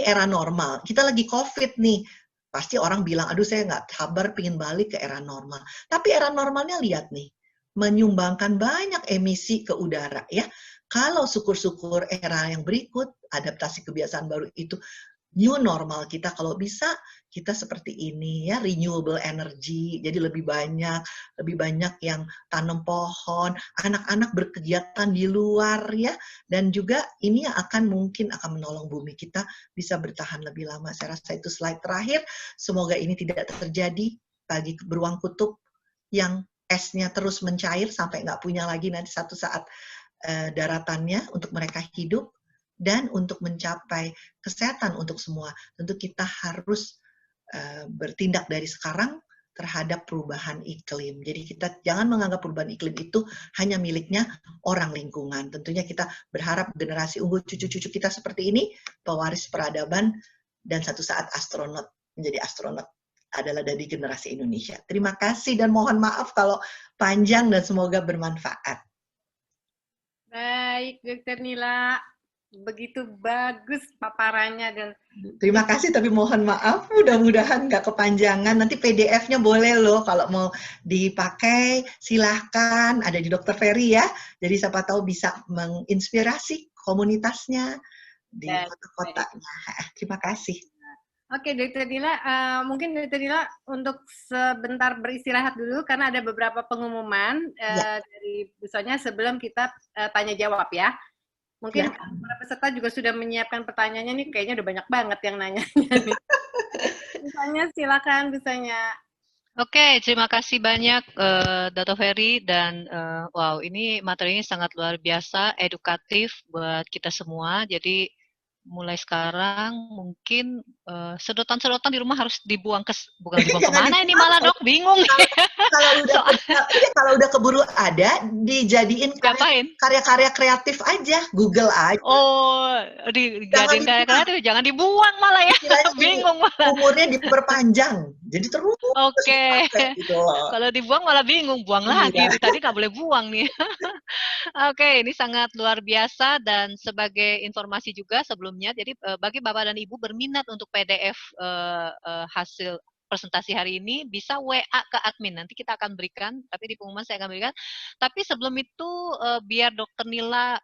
era normal, kita lagi COVID nih, pasti orang bilang, aduh saya nggak sabar pengen balik ke era normal. Tapi era normalnya lihat nih, menyumbangkan banyak emisi ke udara ya. Kalau syukur-syukur era yang berikut, adaptasi kebiasaan baru itu, new normal kita kalau bisa kita seperti ini ya, renewable energy, jadi lebih banyak yang tanam pohon, anak-anak berkegiatan di luar ya, dan juga ini mungkin akan menolong bumi kita bisa bertahan lebih lama. Saya rasa itu slide terakhir, semoga ini tidak terjadi bagi beruang kutub yang esnya terus mencair sampai nggak punya lagi nanti satu saat daratannya untuk mereka hidup. Dan untuk mencapai kesehatan untuk semua, tentu kita harus bertindak dari sekarang terhadap perubahan iklim. Jadi kita jangan menganggap perubahan iklim itu hanya miliknya orang lingkungan. Tentunya kita berharap generasi unggul cucu-cucu kita seperti ini, pewaris peradaban, dan satu saat menjadi astronot adalah dari generasi Indonesia. Terima kasih dan mohon maaf kalau panjang dan semoga bermanfaat. Baik, Dr. Nila. Begitu bagus paparannya dan terima kasih, tapi mohon maaf mudah-mudahan nggak kepanjangan. Nanti PDF-nya boleh loh kalau mau dipakai, silahkan ada di Dr. Ferry ya, jadi siapa tahu bisa menginspirasi komunitasnya di kota-kotanya. Terima kasih. Oke, Dr. Nila, mungkin Dr. Nila untuk sebentar beristirahat dulu karena ada beberapa pengumuman dari misalnya sebelum kita tanya jawab ya. Mungkin para peserta juga sudah menyiapkan pertanyaannya nih, kayaknya udah banyak banget yang nanya. Misalnya silakan, bisanya. Oke, terima kasih banyak Dr. Ferry dan wow, ini materinya sangat luar biasa, edukatif buat kita semua. Jadi mulai sekarang mungkin sedotan-sedotan di rumah harus dibuang bukan dibuang Jangan kemana ini dibuang. malah dok bingung nih. Kalau udah keburu ada, dijadiin Diapain? karya-karya kreatif aja, Google aja. Oh, dijadiin karya kreatif, jangan dibuang malah ya. Bingung malah. Umurnya diperpanjang, jadi terus Oke. dipakai gitu loh. Kalau dibuang malah bingung, buang lagi. Tadi nggak boleh buang nih. Oke, ini sangat luar biasa dan sebagai informasi juga sebelumnya, jadi bagi Bapak dan Ibu berminat untuk PDF hasil presentasi hari ini bisa WA ke admin. Nanti kita akan berikan, tapi di pengumuman saya akan berikan. Tapi sebelum itu biar Dokter Nila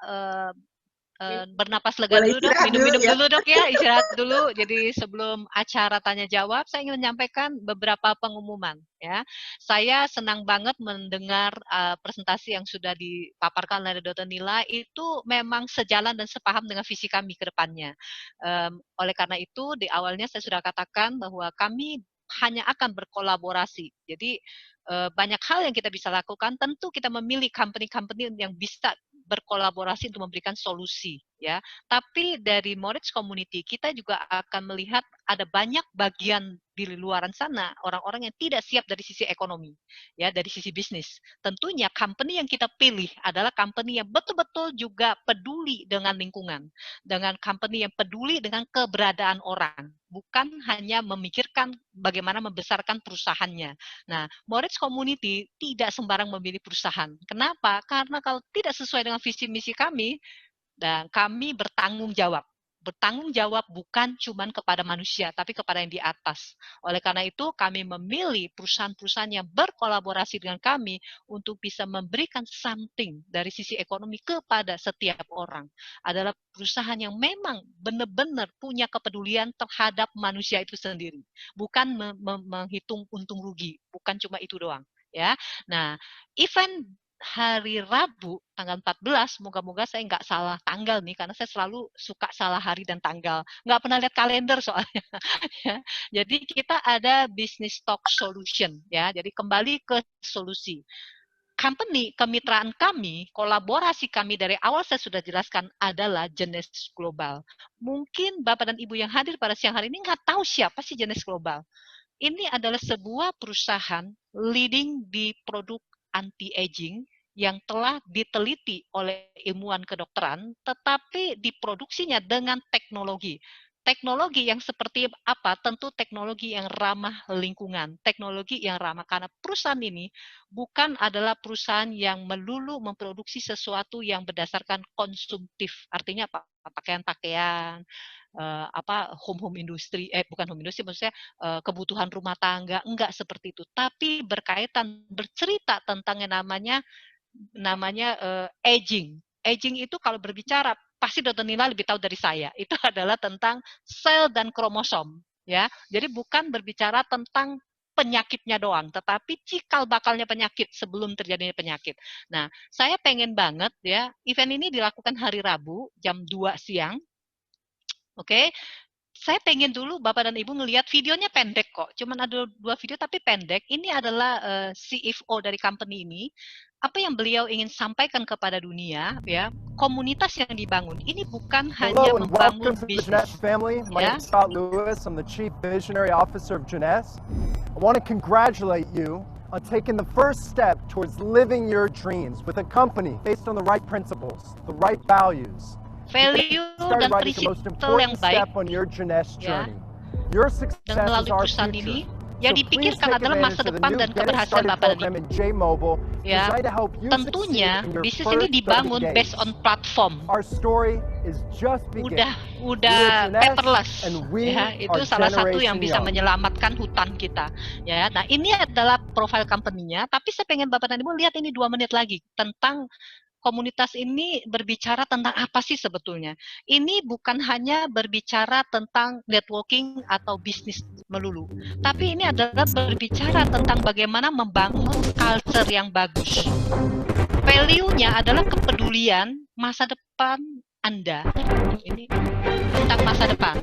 bernapas lega dulu dok, minum-minum dulu dok ya, istirahat dulu. Jadi sebelum acara tanya jawab, saya ingin menyampaikan beberapa pengumuman ya. Saya senang banget mendengar presentasi yang sudah dipaparkan oleh Dr. Nila itu memang sejalan dan sepaham dengan visi kami ke depannya. Oleh karena itu di awalnya saya sudah katakan bahwa kami hanya akan berkolaborasi. Jadi banyak hal yang kita bisa lakukan, tentu kita memilih company-company yang bisa berkolaborasi untuk memberikan solusi ya. Tapi dari Moritz Community kita juga akan melihat ada banyak bagian di luaran sana orang-orang yang tidak siap dari sisi ekonomi ya, dari sisi bisnis. Tentunya company yang kita pilih adalah company yang betul-betul juga peduli dengan lingkungan, dengan company yang peduli dengan keberadaan orang, bukan hanya memikirkan bagaimana membesarkan perusahaannya. Nah, Moritz Community tidak sembarang memilih perusahaan. Kenapa? Karena kalau tidak sesuai dengan visi misi kami, dan kami bertanggung jawab. Bertanggung jawab bukan cuma kepada manusia, tapi kepada yang di atas. Oleh karena itu, kami memilih perusahaan-perusahaan yang berkolaborasi dengan kami untuk bisa memberikan something dari sisi ekonomi kepada setiap orang. Adalah perusahaan yang memang benar-benar punya kepedulian terhadap manusia itu sendiri. Bukan menghitung untung rugi, bukan cuma itu doang. Ya, nah event hari Rabu tanggal 14, moga-moga saya nggak salah tanggal nih, karena saya selalu suka salah hari dan tanggal. Nggak pernah lihat kalender soalnya. Ya. Jadi kita ada Business Talk Solution, ya. Jadi kembali ke solusi. Company, kemitraan kami, kolaborasi kami dari awal saya sudah jelaskan adalah Jenes Global. Mungkin Bapak dan Ibu yang hadir pada siang hari ini nggak tahu siapa sih Jenes Global. Ini adalah sebuah perusahaan leading di produk anti-aging yang telah diteliti oleh ilmuwan kedokteran, tetapi diproduksinya dengan teknologi. Teknologi yang seperti apa? Tentu teknologi yang ramah lingkungan, teknologi yang ramah, karena perusahaan ini bukan adalah perusahaan yang melulu memproduksi sesuatu yang berdasarkan konsumtif, artinya apa? Pakaian-pakaian, home industri, bukan home industri, maksudnya kebutuhan rumah tangga, enggak seperti itu, tapi berkaitan, bercerita tentang yang namanya aging. Aging itu kalau berbicara, pasti Dr. Nila lebih tahu dari saya, itu adalah tentang sel dan kromosom, ya. Jadi bukan berbicara tentang penyakitnya doang, tetapi cikal bakalnya penyakit sebelum terjadinya penyakit. Nah, saya pengen banget ya, event ini dilakukan hari Rabu jam 2 siang. Oke, saya pengen dulu Bapak dan Ibu ngelihat videonya pendek kok, cuman ada 2 video tapi pendek. Ini adalah CFO dari company ini. Apa yang beliau ingin sampaikan kepada dunia, ya, komunitas yang dibangun. Ini bukan hanya membangun bisnis. Family. My name is Scott Lewis. I'm the Chief Visionary Officer of Jeunesse. I want to congratulate you on taking the first step towards living your dreams with a company based on the right principles, the right values. Value dan prinsipal yang baik ya, dan melalui perusahaan ini yang dipikirkan adalah masa depan dan keberhasilan Bapak dan Ibu. Ya, tentunya bisnis ini dibangun based on platform. Udah paperless. Ya, itu salah satu yang bisa menyelamatkan hutan kita. Ya, nah ini adalah profil company-nya. Tapi saya pengen Bapak dan Ibu lihat ini 2 menit lagi tentang komunitas ini berbicara tentang apa sih sebetulnya? Ini bukan hanya berbicara tentang networking atau bisnis melulu, tapi ini adalah berbicara tentang bagaimana membangun culture yang bagus. Value-nya adalah kepedulian masa depan Anda. Ini tentang masa depan.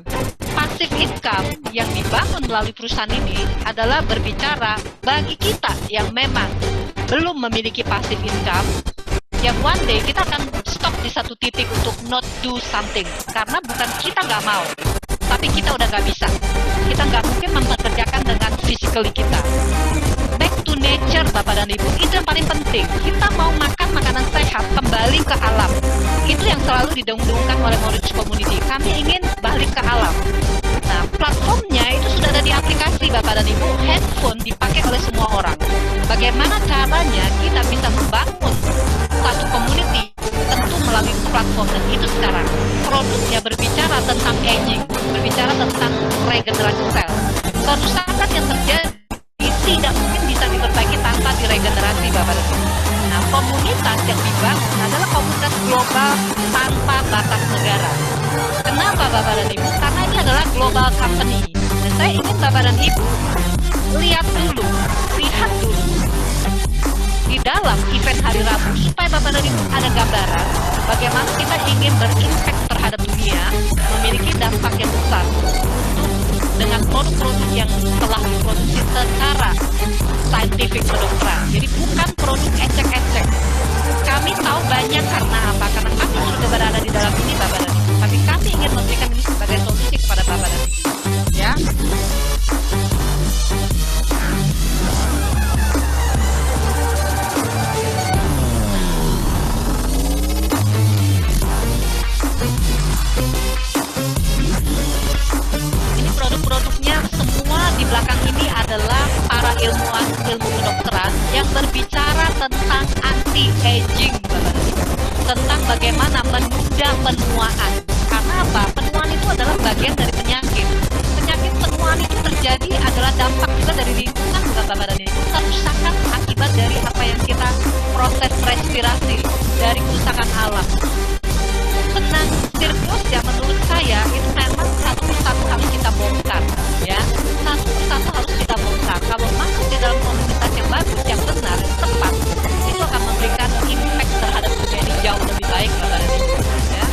Passive income yang dibangun melalui perusahaan ini adalah berbicara bagi kita yang memang belum memiliki passive income, yang one day kita akan stop di satu titik untuk not do something, karena bukan kita nggak mau, tapi kita udah nggak bisa. Kita nggak mungkin mempekerjakan dengan physically kita. Back to nature, Bapak dan Ibu, itu yang paling penting. Kita mau makan makanan sehat, kembali ke alam. Itu yang selalu didengung-dengungkan oleh Moritz Community. Kami ingin balik ke alam. Nah, platformnya itu sudah ada di aplikasi, Bapak dan Ibu. Handphone dipakai oleh semua orang. Bagaimana caranya kita bisa membangun satu community? Tentu melalui platform, dan itu sekarang. Produknya berbicara tentang aging, berbicara tentang regenerasi sel. Kerusakan yang terjadi tidak mungkin bisa diperbaiki tanpa diregenerasi, Bapak dan Ibu. Nah, komunitas yang dibangun adalah komunitas global tanpa batas negara. Kenapa, Bapak dan Ibu? Karena ini adalah global company. Dan saya ingin Bapak dan Ibu lihat dulu di dalam event hari Rabu, supaya Bapak dan Ibu ada gambaran bagaimana kita ingin berimpact terhadap dunia, memiliki dampak yang besar dengan produk-produk yang telah diproduksi secara scientific kedokteran. Jadi bukan produk ecek-ecek. Kami tahu banyak karena apa? Karena kami sudah berada di dalam ini, Bapak dan Ibu. Tapi kami ingin memberikan ini sebagai solusi kepada Bapak dan Ibu. Ya. Ini produk-produknya semua di belakang ini adalah para ilmuwan ilmu kedokteran yang berbicara tentang anti-aging, tentang bagaimana menunda penuaan. Karena apa? Penuaan itu adalah bagian dari penyakit. Penyakit penuaan itu terjadi adalah dampak juga dari lingkungan, bukan, Bapak dan Ibu. Kerusakan akibat dari apa yang kita proses respirasi, dari kerusakan alam. Benang sirkus yang menurut saya itu memang satu persatu harus kita bongkar, ya. Satu persatu harus kita bongkar. Kalau masuk di dalam komunitas yang bagus, yang benar, yang tepat, itu akan memberikan impact terhadap dunia ini jauh lebih baik, Bapak dan Ibu. Ya.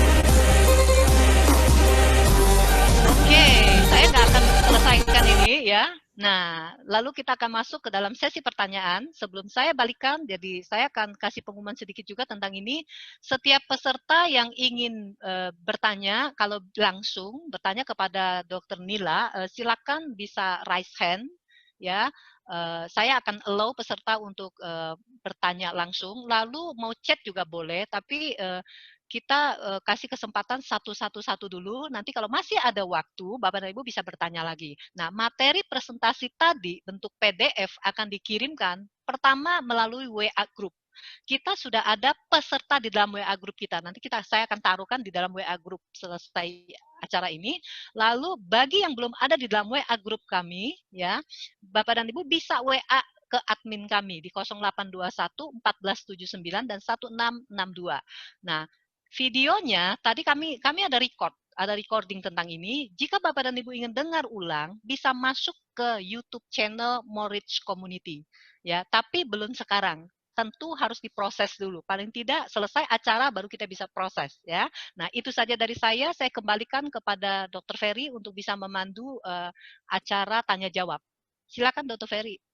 Oke, saya nggak akan selesaikan ini, ya. Nah, lalu kita akan masuk ke dalam sesi pertanyaan. Sebelum saya balikan, jadi saya akan kasih pengumuman sedikit juga tentang ini. Setiap peserta yang ingin bertanya, kalau langsung bertanya kepada Dr. Nila, silakan bisa raise hand, ya. Saya akan allow peserta untuk bertanya langsung. Lalu mau chat juga boleh, tapi kita kasih kesempatan satu dulu. Nanti kalau masih ada waktu, Bapak dan Ibu bisa bertanya lagi. Nah, materi presentasi tadi bentuk PDF akan dikirimkan pertama melalui WA Group. Kita sudah ada peserta di dalam WA Group kita. Nanti saya akan taruhkan di dalam WA Group selesai acara ini. Lalu bagi yang belum ada di dalam WA Group kami, ya, Bapak dan Ibu bisa WA ke admin kami di 0821 1479 dan 1662. Nah, videonya tadi kami ada recording tentang ini. Jika Bapak dan Ibu ingin dengar ulang, bisa masuk ke YouTube channel Moritz Community, ya. Tapi belum sekarang. Tentu harus diproses dulu. Paling tidak selesai acara baru kita bisa proses, ya. Nah, itu saja dari saya. Saya kembalikan kepada Dr. Ferry untuk bisa memandu acara tanya jawab. Silakan Dr. Ferry.